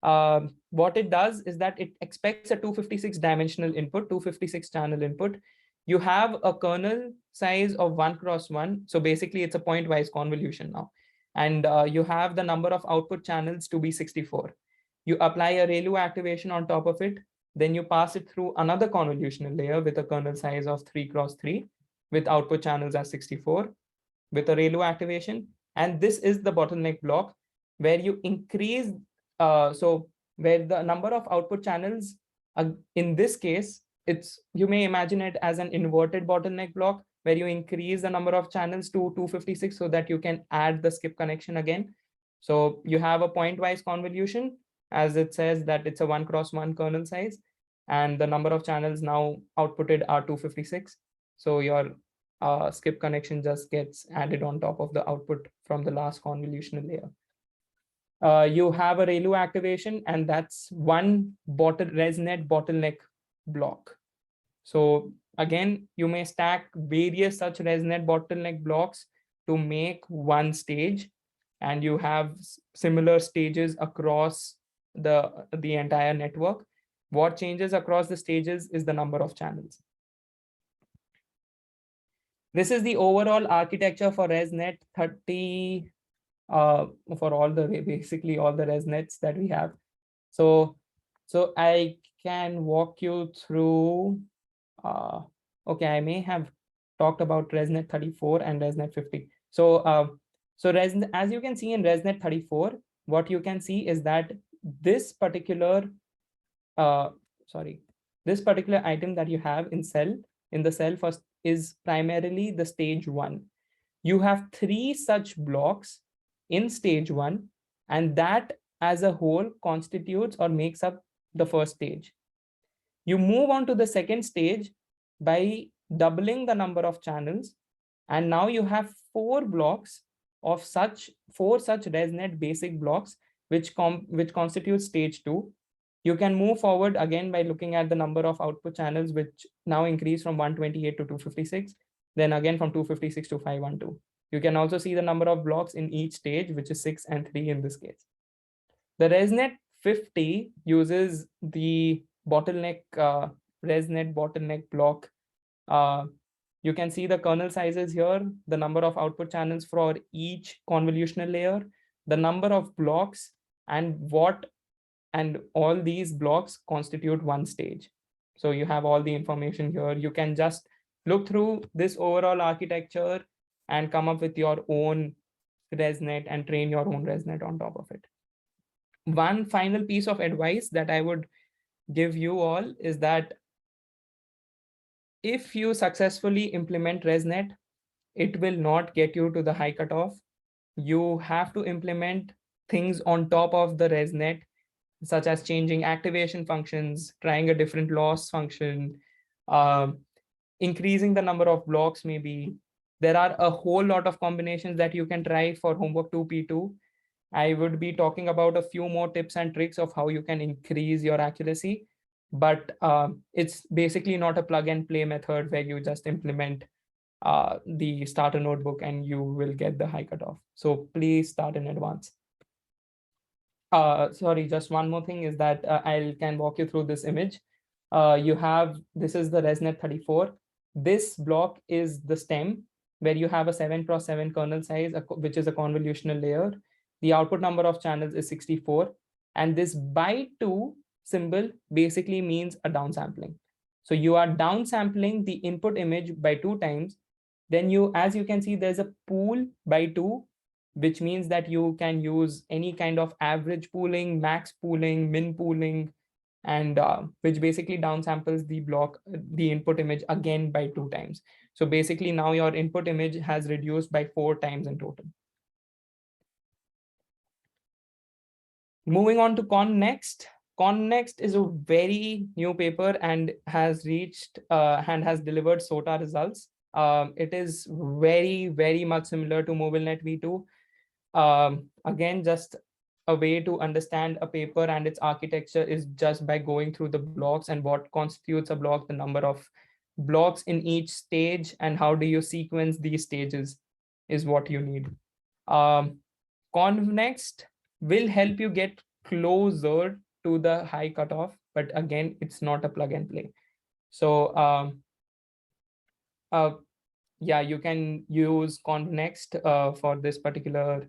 What it does is that it expects a 256 dimensional input, 256 channel input. You have a kernel size of 1x1. So basically it's a pointwise convolution now. And you have the number of output channels to be 64. You apply a ReLU activation on top of it. Then you pass it through another convolutional layer with a kernel size of 3x3 with output channels as 64 with a ReLU activation. And this is the bottleneck block where you increase, so where the number of output channels, in this case, you may imagine it as an inverted bottleneck block where you increase the number of channels to 256 so that you can add the skip connection again. So you have a pointwise convolution, as it says that it's a 1x1 kernel size, and the number of channels now outputted are 256. So your skip connection just gets added on top of the output from the last convolutional layer. You have a ReLU activation, and that's one Resnet bottleneck block. So again, you may stack various such Resnet bottleneck blocks to make one stage, and you have similar stages across the entire network. What changes across the stages is the number of channels. This is the overall architecture for Resnet 30, for all the basically all the Resnets that we have. So I can walk you through. Okay, I may have talked about Resnet 34 and Resnet 50. So Resnet, as you can see in Resnet 34, what you can see is that this particular this particular item that you have in the cell first is primarily the stage 1. You have 3 such blocks in stage 1, and that as a whole constitutes or makes up the first stage. You move on to the second stage by doubling the number of channels, and now you have 4 blocks of four such Resnet basic blocks, which constitute stage 2. You can move forward again by looking at the number of output channels, which now increase from 128 to 256, then again from 256 to 512. You can also see the number of blocks in each stage, which is 6 and 3 in this case. The Resnet 50 uses the bottleneck Resnet bottleneck block. You can see the kernel sizes here, the number of output channels for each convolutional layer, the number of blocks, and all these blocks constitute one stage. So you have all the information here. You can just look through this overall architecture and come up with your own Resnet and train your own Resnet on top of it. One final piece of advice that I would give you all is that if you successfully implement Resnet, it will not get you to the high cutoff. You have to implement things on top of the Resnet, such as changing activation functions, trying a different loss function, increasing the number of blocks maybe. There are a whole lot of combinations that you can try for homework 2P2. I would be talking about a few more tips and tricks of how you can increase your accuracy, but it's basically not a plug and play method where you just implement the starter notebook and you will get the high cutoff. So please start in advance. Sorry, just one more thing is that I can walk you through this image. This is the Resnet 34. This block is the stem where you have a 7x7 kernel size, which is a convolutional layer. The output number of channels is 64. And this by 2 symbol basically means a downsampling. So you are downsampling the input image by 2 times. Then as you can see, there's a pool by 2, which means that you can use any kind of average pooling, max pooling, min pooling, and which basically downsamples the input image again by 2 times. So basically now your input image has reduced by 4 times in total. Moving on to ConNext. ConNext is a very new paper and has delivered SOTA results. It is very, very much similar to Mobilenet V2. Again, just a way to understand a paper and its architecture is just by going through the blocks and what constitutes a block, the number of blocks in each stage, and how do you sequence these stages is what you need. Convnext will help you get closer to the high cutoff, but again, it's not a plug and play. So yeah, you can use Convnext for this particular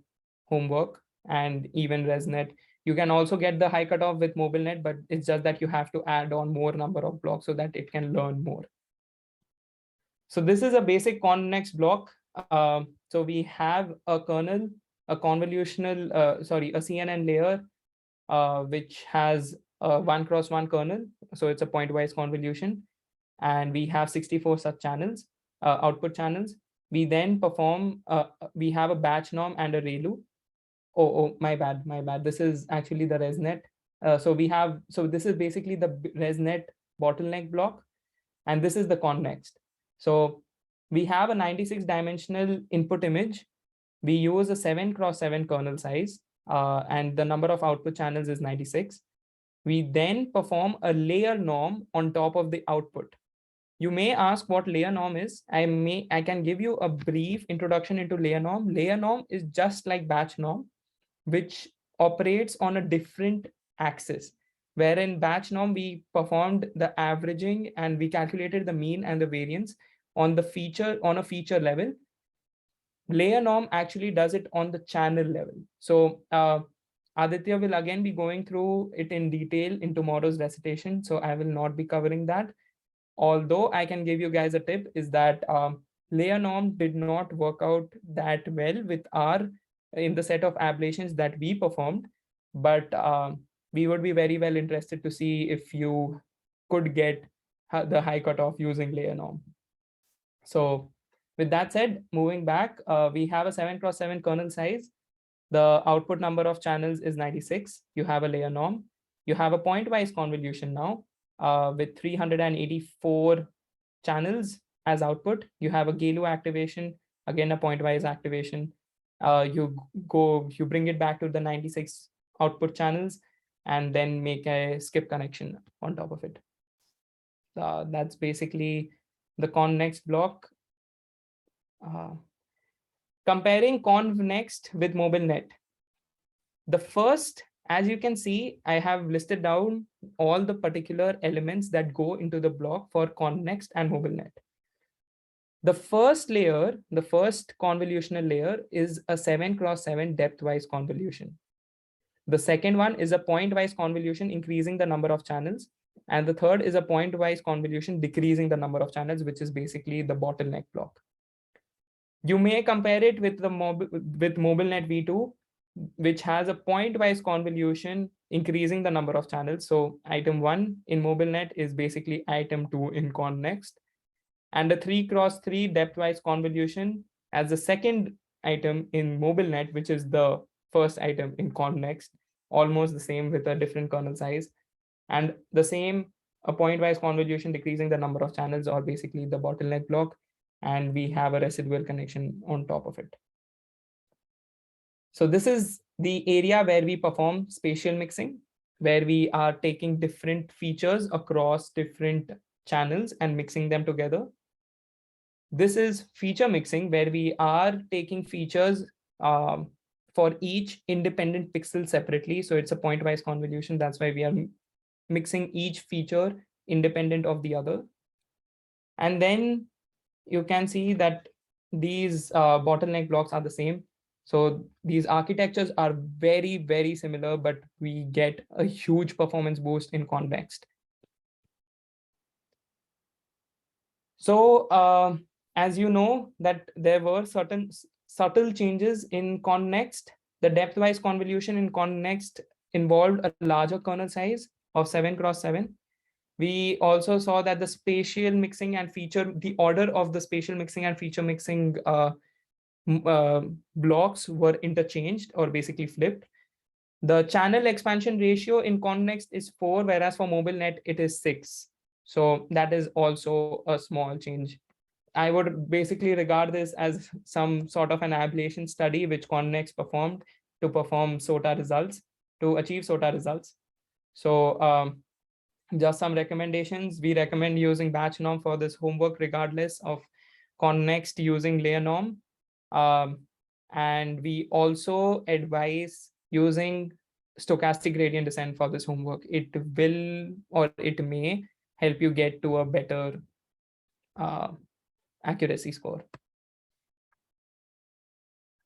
homework, and even Resnet. You can also get the high cutoff with Mobilenet, but it's just that you have to add on more number of blocks so that it can learn more. So this is a basic Convnext block. So we have a kernel, a convolutional, a CNN layer, which has a 1x1 kernel. So it's a pointwise convolution. And we have 64 such channels, output channels. We then perform, we have a batch norm and a ReLU. Oh, my bad. This is actually the Resnet. So this is basically the Resnet bottleneck block, and this is the Convnext. So we have a 96 dimensional input image. We use a 7x7 kernel size, and the number of output channels is 96. We then perform a layer norm on top of the output. You may ask what layer norm is. I can give you a brief introduction into layer norm. Layer norm is just like batch norm, which operates on a different axis. Wherein batch norm, we performed the averaging and we calculated the mean and the variance on a feature level. Layer norm actually does it on the channel level. So Aditya will again be going through it in detail in tomorrow's recitation. So I will not be covering that. Although I can give you guys a tip is that layer norm did not work out that well with in the set of ablations that we performed, but we would be very well interested to see if you could get the high cutoff using layer norm. So with that said, moving back, we have a 7x7 kernel size. The output number of channels is 96. You have a layer norm. You have a pointwise convolution now. With 384 channels as output. You have a GALU activation, again a pointwise activation. You bring it back to the 96 output channels and then make a skip connection on top of it. That's basically the Convnext block. Comparing Convnext with Mobilenet. The first, as you can see, I have listed down all the particular elements that go into the block for Convnext and Mobilenet. The first layer, the first convolutional layer, is a 7x7 depth-wise convolution. The second one is a point-wise convolution, increasing the number of channels. And the third is a point-wise convolution, decreasing the number of channels, which is basically the bottleneck block. You may compare it with Mobilenet V2, which has a point-wise convolution, increasing the number of channels. So item 1 in Mobilenet is basically item 2 in Convnext. And the 3x3 depth-wise convolution as the second item in Mobilenet, which is the first item in Convnext, almost the same with a different kernel size. And the same, a point-wise convolution decreasing the number of channels, or basically the bottleneck block. And we have a residual connection on top of it. So this is the area where we perform spatial mixing, where we are taking different features across different channels and mixing them together. This is feature mixing, where we are taking features for each independent pixel separately. So it's a pointwise convolution. That's why we are mixing each feature independent of the other. And then you can see that these bottleneck blocks are the same. So these architectures are very, very similar, but we get a huge performance boost in Convnext. So as you know, that there were certain subtle changes in Convnext. The depth-wise convolution in Convnext involved a larger kernel size of 7x7. We also saw that the spatial mixing and the order of the spatial mixing and feature mixing blocks were interchanged, or basically flipped. The channel expansion ratio in Convnext is 4, whereas for Mobilenet it is 6. So that is also a small change. I would basically regard this as some sort of an ablation study which Convnext performed to perform SOTA results. to achieve SOTA results. So just some recommendations. We recommend using batch norm for this homework, regardless of connext using layer norm. And we also advise using stochastic gradient descent for this homework. It will, or it may help you get to a better accuracy score.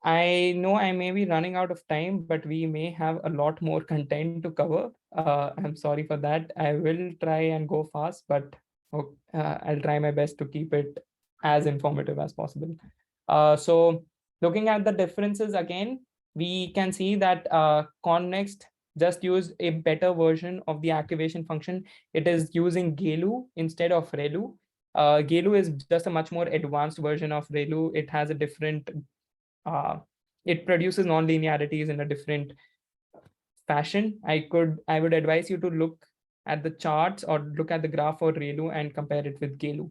I know I may be running out of time, but we may have a lot more content to cover. I'm sorry for that. I will try and go fast, but I'll try my best to keep it as informative as possible. So looking at the differences again, we can see that Connext just used a better version of the activation function. It is using GELU instead of ReLU. GELU is just a much more advanced version of ReLU. It has a different it produces non-linearities in a different fashion. I would advise you to look at the charts or look at the graph for ReLU and compare it with GELU.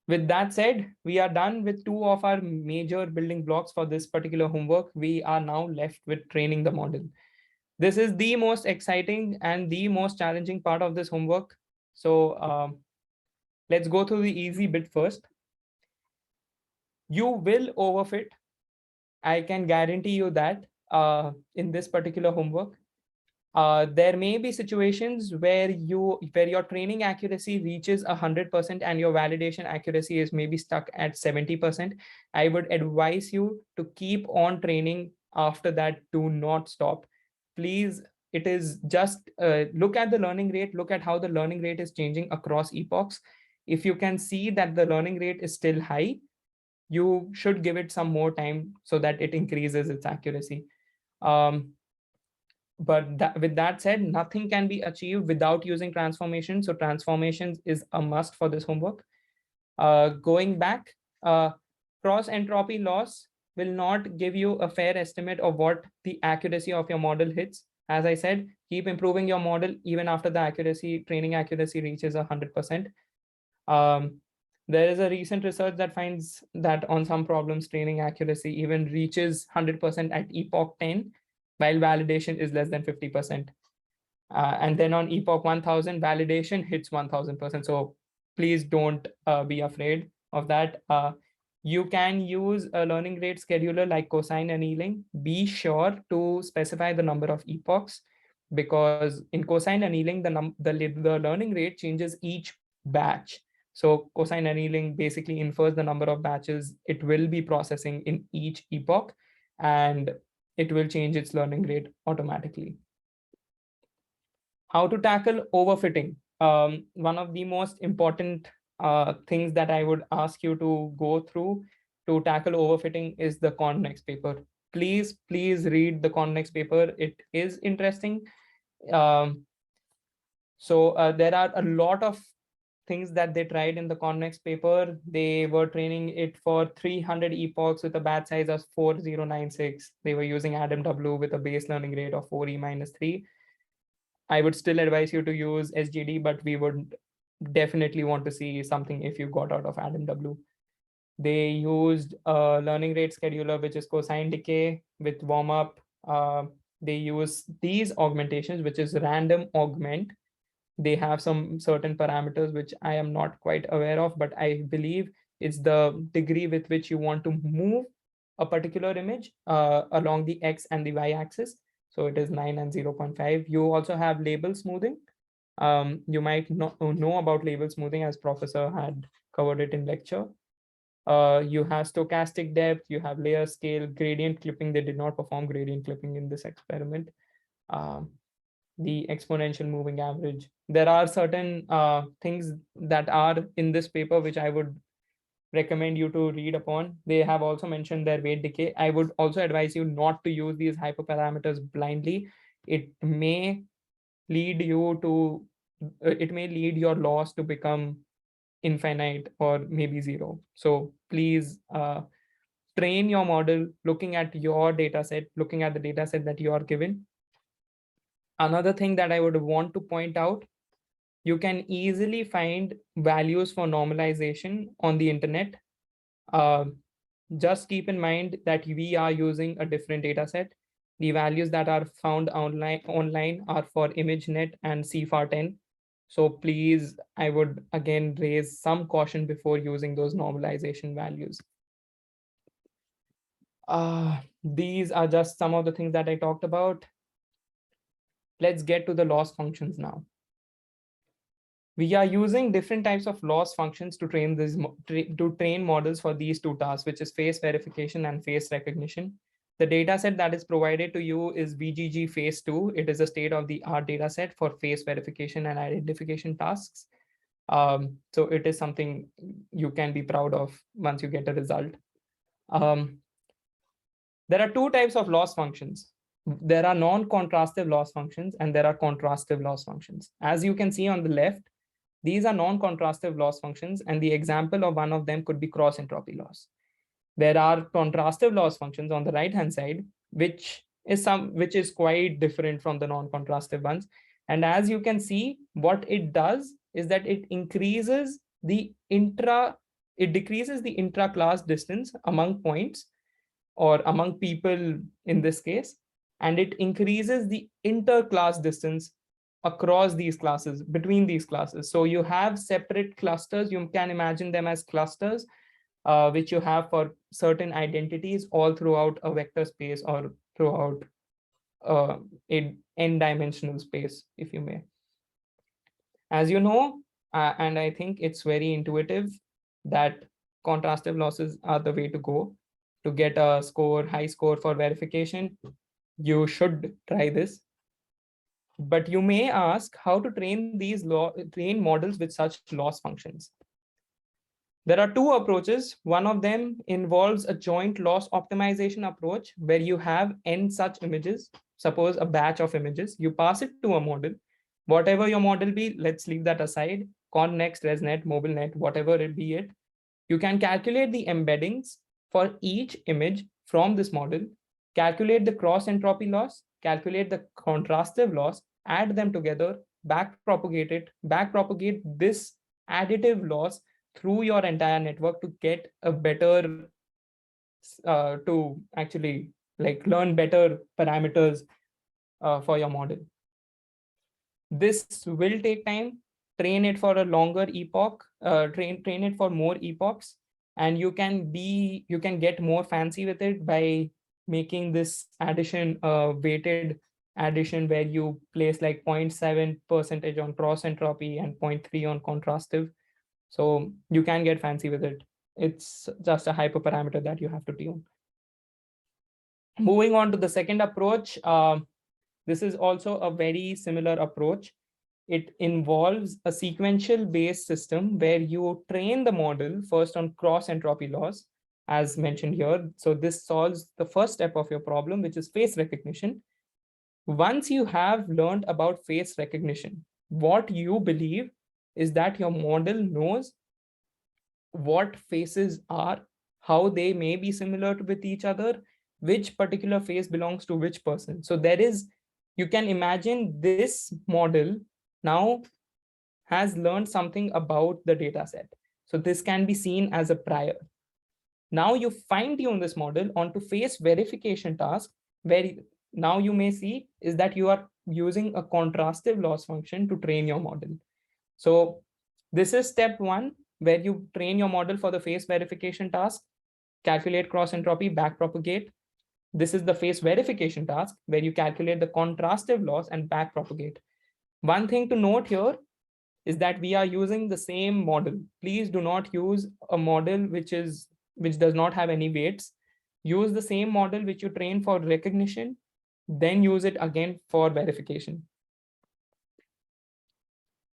With that said, we are done with 2 of our major building blocks for this particular homework. We are now left with training the model. This is the most exciting and the most challenging part of this homework. So let's go through the easy bit first. You will overfit. I can guarantee you that in this particular homework. There may be situations where your training accuracy reaches 100% and your validation accuracy is maybe stuck at 70%. I would advise you to keep on training after that. Do not stop. Please, it is just look at the learning rate, look at how the learning rate is changing across epochs. If you can see that the learning rate is still high, you should give it some more time so that it increases its accuracy. But with that said, nothing can be achieved without using transformations. So transformations is a must for this homework. Going back, cross entropy loss will not give you a fair estimate of what the accuracy of your model hits. As I said, keep improving your model even after the training accuracy reaches 100%. There is a recent research that finds that on some problems, training accuracy even reaches 100% at epoch 10, while validation is less than 50%. And then on epoch 1000, validation hits 1000%. So please don't be afraid of that. You can use a learning rate scheduler like cosine annealing. Be sure to specify the number of epochs, because in cosine annealing, the learning rate changes each batch. So cosine annealing basically infers the number of batches it will be processing in each epoch, and it will change its learning rate automatically. How to tackle overfitting? One of the most important things that I would ask you to go through to tackle overfitting is the Connext paper. Please read the Connext paper. It is interesting. So there are a lot of things that they tried in the Connext paper. They were training it for 300 epochs with a batch size of 4096. They were using AdamW with a base learning rate of 4e-3. I would still advise you to use SGD, but we would definitely want to see something if you got out of AdamW. They used a learning rate scheduler, which is cosine decay with warm up. They use these augmentations, which is random augment. They have some certain parameters which I am not quite aware of, but I believe it's the degree with which you want to move a particular image along the X and the Y axis. So it is 9 and 0.5. You also have label smoothing. You might not know about label smoothing, as professor had covered it in lecture. You have stochastic depth, you have layer scale, gradient clipping. They did not perform gradient clipping in this experiment. The exponential moving average. There are certain things that are in this paper which I would recommend you to read upon. They have also mentioned their weight decay. I would also advise you not to use these hyperparameters blindly. It may lead you to, it may lead your loss to become infinite or maybe zero. So please train your model looking at your data set, looking at the data set that you are given. Another thing that I would want to point out, you can easily find values for normalization on the internet. Just keep in mind that we are using a different data set. The values that are found online are for ImageNet and CFAR10. So please, I would again raise some caution before using those normalization values. These are just some of the things that I talked about. Let's get to the loss functions now. We are using different types of loss functions to train models for these two tasks, which is face verification and face recognition. The data set that is provided to you is VGG phase 2. It is a state-of-the-art data set for face verification and identification tasks. So it is something you can be proud of once you get a result. There are two types of loss functions. There are non-contrastive loss functions and there are contrastive loss functions. As you can see on the left, these are non-contrastive loss functions, and the example of one of them could be cross entropy loss. There are contrastive loss functions on the right-hand side, which is quite different from the non-contrastive ones. And as you can see, what it does is that it decreases the intra-class distance among points or among people in this case, and it increases the inter-class distance across these classes, between these classes. So you have separate clusters. You can imagine them as clusters, which you have for certain identities all throughout a vector space or throughout an n-dimensional space, if you may. As you know, and I think it's very intuitive, that contrastive losses are the way to go to get a high score for verification. You should try this. But you may ask how to train models with such loss functions. There are two approaches. One of them involves a joint loss optimization approach where you have n such images, suppose a batch of images, you pass it to a model, whatever your model be, let's leave that aside, Connext, Resnet, Mobilenet, whatever it be it, you can calculate the embeddings for each image from this model, calculate the cross entropy loss, calculate the contrastive loss, add them together, backpropagate this additive loss through your entire network to get a better, to actually learn better parameters for your model. This will take time. Train it for a longer epoch, train it for more epochs, and you can get more fancy with it by making this addition weighted addition where you place 0.7% on cross entropy and 0.3 on contrastive. So you can get fancy with it. It's just a hyperparameter that you have to tune. Moving on to the second approach, this is also a very similar approach. It involves a sequential based system where you train the model first on cross entropy loss, as mentioned here. So this solves the first step of your problem, which is face recognition. Once you have learned about face recognition, what you believe is that your model knows what faces are, how they may be similar with each other, which particular face belongs to which person. So you can imagine this model now has learned something about the data set. So this can be seen as a prior. Now you fine tune this model onto face verification task, where now you may see is that you are using a contrastive loss function to train your model. So this is step one, where you train your model for the face verification task, calculate cross entropy, backpropagate. This is the face verification task where you calculate the contrastive loss and backpropagate. One thing to note here is that we are using the same model. Please do not use a model which does not have any weights. Use the same model which you train for recognition, then use it again for verification.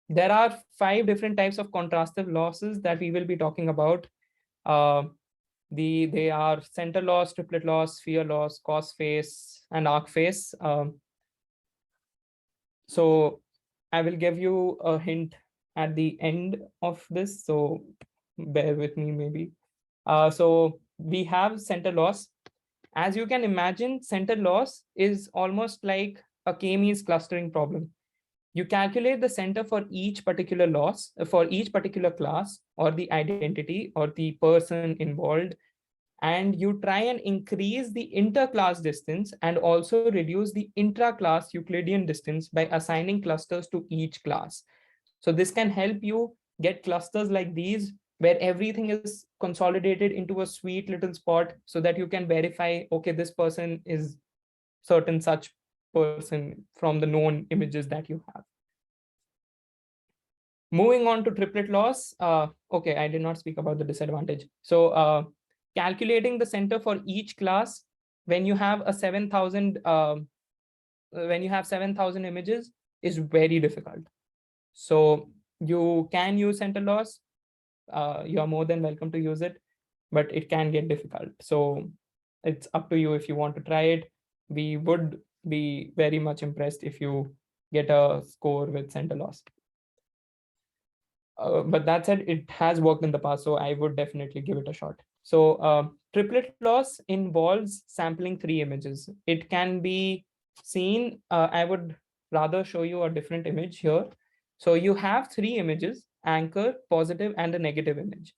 There are 5 different types of contrastive losses that we will be talking about. They are center loss, triplet loss, sphere loss, cos phase, and arc phase. So I will give you a hint at the end of this, so bear with me maybe. So we have center loss. As you can imagine, center loss is almost like a k-means clustering problem. You calculate the center for each particular loss, for each particular class or the identity or the person involved, and you try and increase the interclass distance and also reduce the intra-class Euclidean distance by assigning clusters to each class. So this can help you get clusters like these where everything is consolidated into a sweet little spot so that you can verify, okay, this person is certain such person from the known images that you have. Moving on to triplet loss. Okay, I did not speak about the disadvantage. So calculating the center for each class when you have a 7,000 images is very difficult. So you can use center loss. You are more than welcome to use it, but it can get difficult. So it's up to you if you want to try it. We would be very much impressed if you get a score with center loss. But that said, it has worked in the past, so I would definitely give it a shot. So triplet loss involves sampling 3 images. It can be seen, I would rather show you a different image here. So you have 3 images, anchor, positive, and a negative image.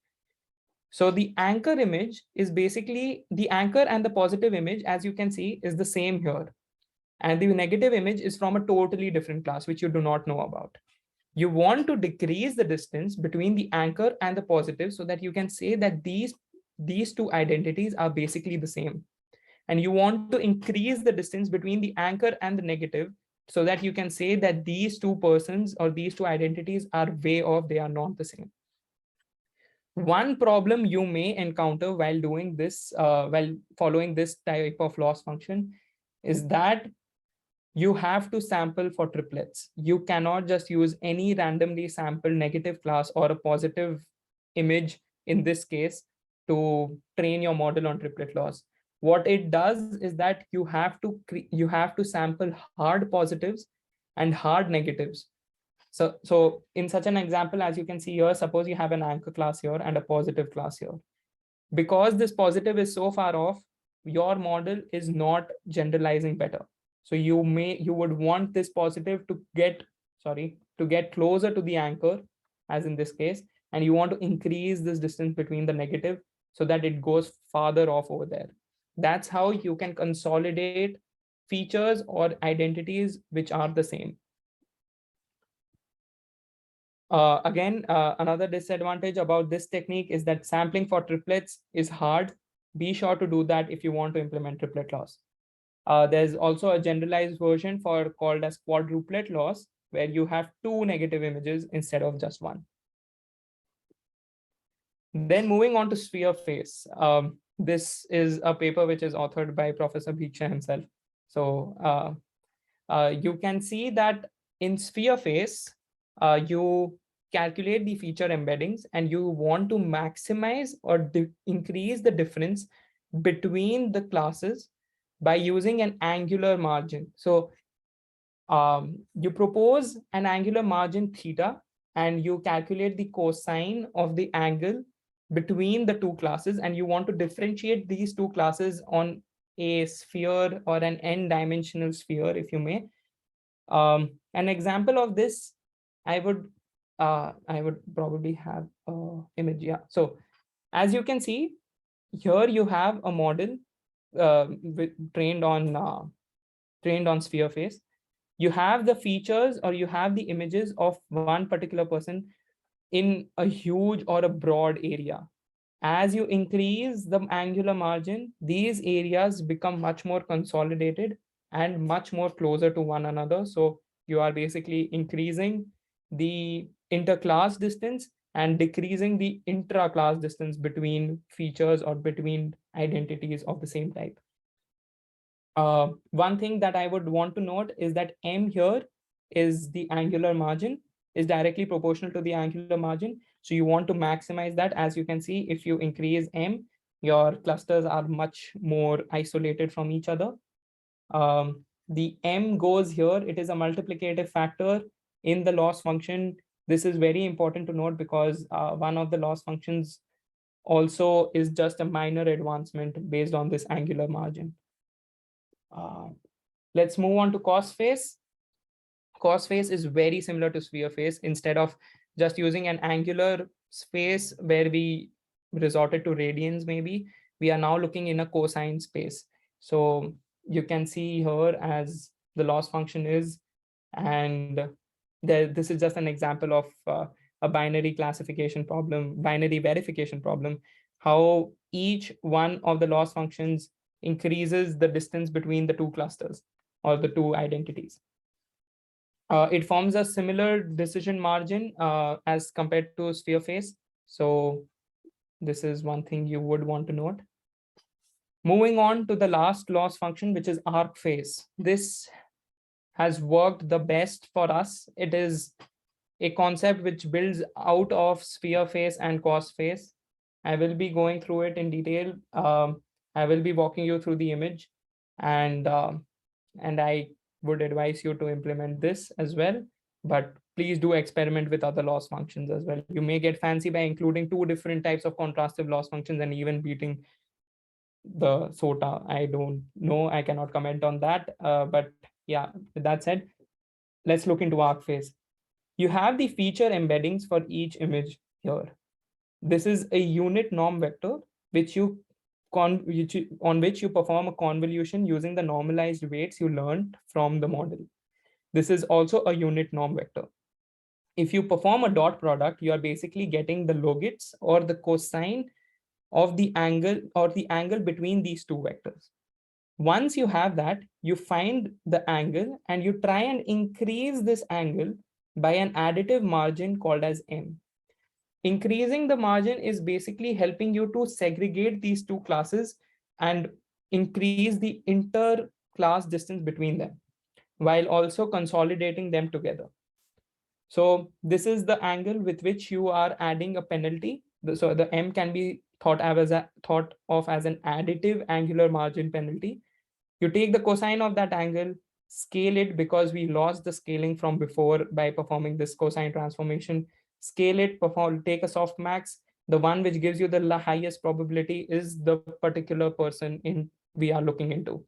So the anchor image is basically the anchor, and the positive image, as you can see, is the same here. And the negative image is from a totally different class, which you do not know about. You want to decrease the distance between the anchor and the positive so that you can say that these 2 identities are basically the same. And you want to increase the distance between the anchor and the negative so that you can say that these 2 persons or these 2 identities are way off, they are not the same. One problem you may encounter while doing this, while following this type of loss function, is that you have to sample for triplets. You cannot just use any randomly sampled negative class or a positive image in this case to train your model on triplet loss. What it does is that you have to sample hard positives and hard negatives. So in such an example, as you can see here, suppose you have an anchor class here and a positive class here. Because this positive is so far off, your model is not generalizing better. So you would want this positive to get closer to the anchor, as in this case, and you want to increase this distance between the negative so that it goes farther off over there. That's how you can consolidate features or identities which are the same. Again, another disadvantage about this technique is that sampling for triplets is hard. Be sure to do that if you want to implement triplet loss. There's also a generalized version called as quadruplet loss, where you have 2 negative images instead of just 1. Then moving on to sphere face. This is a paper which is authored by Professor Bhiksha himself. So you can see that in sphere face, you calculate the feature embeddings and you want to maximize or increase the difference between the classes by using an angular margin. So you propose an angular margin theta and you calculate the cosine of the angle between the 2 classes, and you want to differentiate these 2 classes on a sphere or an n-dimensional sphere, if you may. An example of this, I would probably have an image. Yeah. So as you can see here, you have a model trained on sphere face. You have the features or you have the images of one particular person in a huge or a broad area. As you increase the angular margin, these areas become much more consolidated and much more closer to one another. So you are basically increasing the interclass distance and decreasing the intra-class distance between features or between identities of the same type. One thing that I would want to note is that M here is the angular margin, is directly proportional to the angular margin. So you want to maximize that. As you can see, if you increase M, your clusters are much more isolated from each other. The M goes here. It is a multiplicative factor in the loss function. This is very important to note because one of the loss functions also is just a minor advancement based on this angular margin. Let's move on to cos face. Cos face is very similar to sphere face. Instead of just using an angular space where we resorted to radians, maybe we are now looking in a cosine space. So you can see here as the loss function is, and this is just an example of a binary classification problem, binary verification problem, how each one of the loss functions increases the distance between the two clusters or the two identities. It forms a similar decision margin as compared to sphere face. So this is one thing you would want to note. Moving on to the last loss function, which is arc phase. This has worked the best for us. It is a concept which builds out of sphere face and cos face. I will be going through it in detail. I will be walking you through the image, and I would advise you to implement this as well. But please do experiment with other loss functions as well. You may get fancy by including 2 different types of contrastive loss functions and even beating the SOTA. I don't know. I cannot comment on that. But yeah, with that said, let's look into arc phase. You have the feature embeddings for each image here. This is a unit norm vector which on which you perform a convolution using the normalized weights you learned from the model. This is also a unit norm vector. If you perform a dot product, you are basically getting the logits or the cosine of the angle or the angle between these two vectors. Once you have that, you find the angle and you try and increase this angle by an additive margin called as M. Increasing the margin is basically helping you to segregate these two classes and increase the inter-class distance between them, while also consolidating them together. So this is the angle with which you are adding a penalty. So the M can be thought of as an additive angular margin penalty. You take the cosine of that angle, scale it, because we lost the scaling from before by performing this cosine transformation. Scale it, take a softmax. The one which gives you the highest probability is the particular person we are looking into.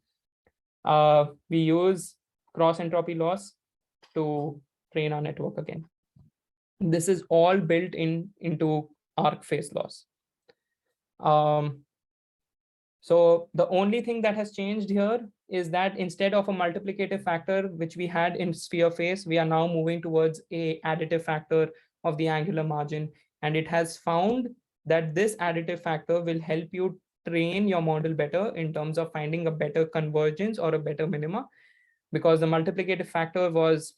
We use cross entropy loss to train our network again. This is all built into arc phase loss. So the only thing that has changed here is that instead of a multiplicative factor, which we had in sphere phase, we are now moving towards a additive factor of the angular margin. And it has found that this additive factor will help you train your model better in terms of finding a better convergence or a better minima, because the multiplicative factor was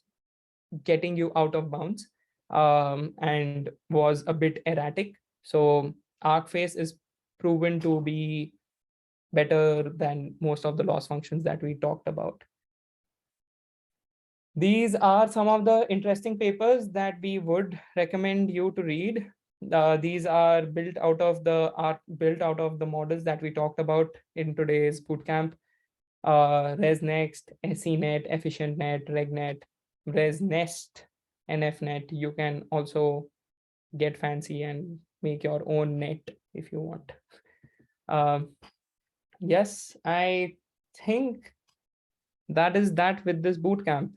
getting you out of bounds and was a bit erratic. So arc phase is proven to be better than most of the loss functions that we talked about. These are some of the interesting papers that we would recommend you to read. These are built out of the models that we talked about in today's bootcamp. Resnet, SENet, EfficientNet, RegNet, Resnest, NFNet. You can also get fancy and make your own net if you want. Yes, I think that is that with this bootcamp.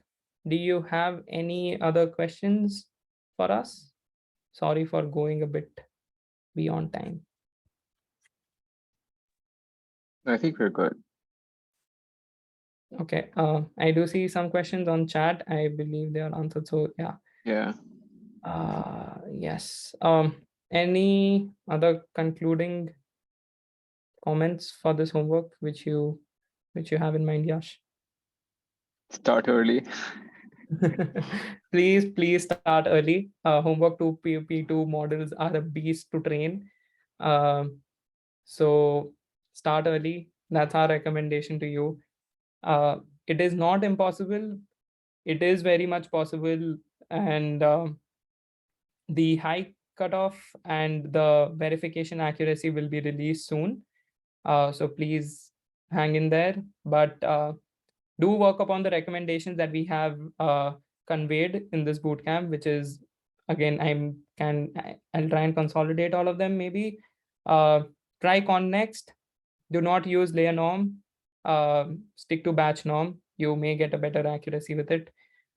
Do you have any other questions for us? Sorry for going a bit beyond time. I think we're good. Okay, I do see some questions on chat. I believe they are answered. So yeah. Yeah. Yes. Any other concluding comments for this homework which you have in mind, Yash? Start early. Please start early. Homework 2 P2 models are a beast to train. So start early. That's our recommendation to you. It is not impossible. It is very much possible. And the high cutoff and the verification accuracy will be released soon. So please hang in there. But do work upon the recommendations that we have conveyed in this bootcamp, which is, again, I'll try and consolidate all of them maybe. Try connext. Do not use layer norm. Stick to batch norm. You may get a better accuracy with it.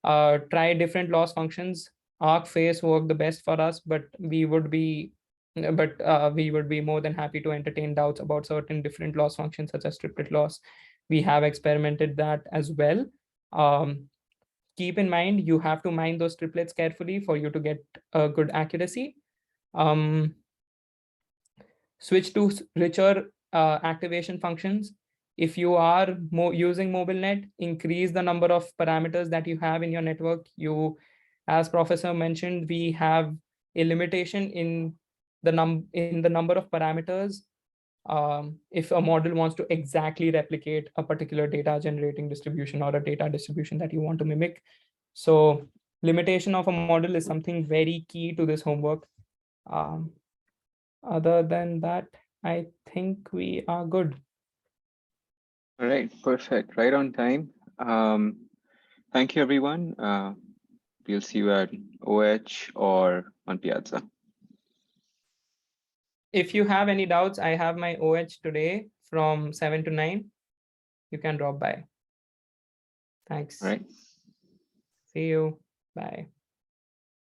Try different loss functions. Arc phase work the best for us, but we would be but we would be more than happy to entertain doubts about certain different loss functions such as triplet loss. We have experimented that as well. Keep in mind, you have to mine those triplets carefully for you to get a good accuracy. Switch to richer activation functions. If you are using Mobilenet, increase the number of parameters that you have in your network. As Professor mentioned, we have a limitation in the number of parameters. If a model wants to exactly replicate a particular data generating distribution or a data distribution that you want to mimic. So limitation of a model is something very key to this homework. Other than that, I think we are good. All right, perfect. Right on time. Thank you, everyone. We'll see you at OH or on Piazza. If you have any doubts, I have my OH today from 7 to 9. You can drop by. Thanks. All right. See you. Bye.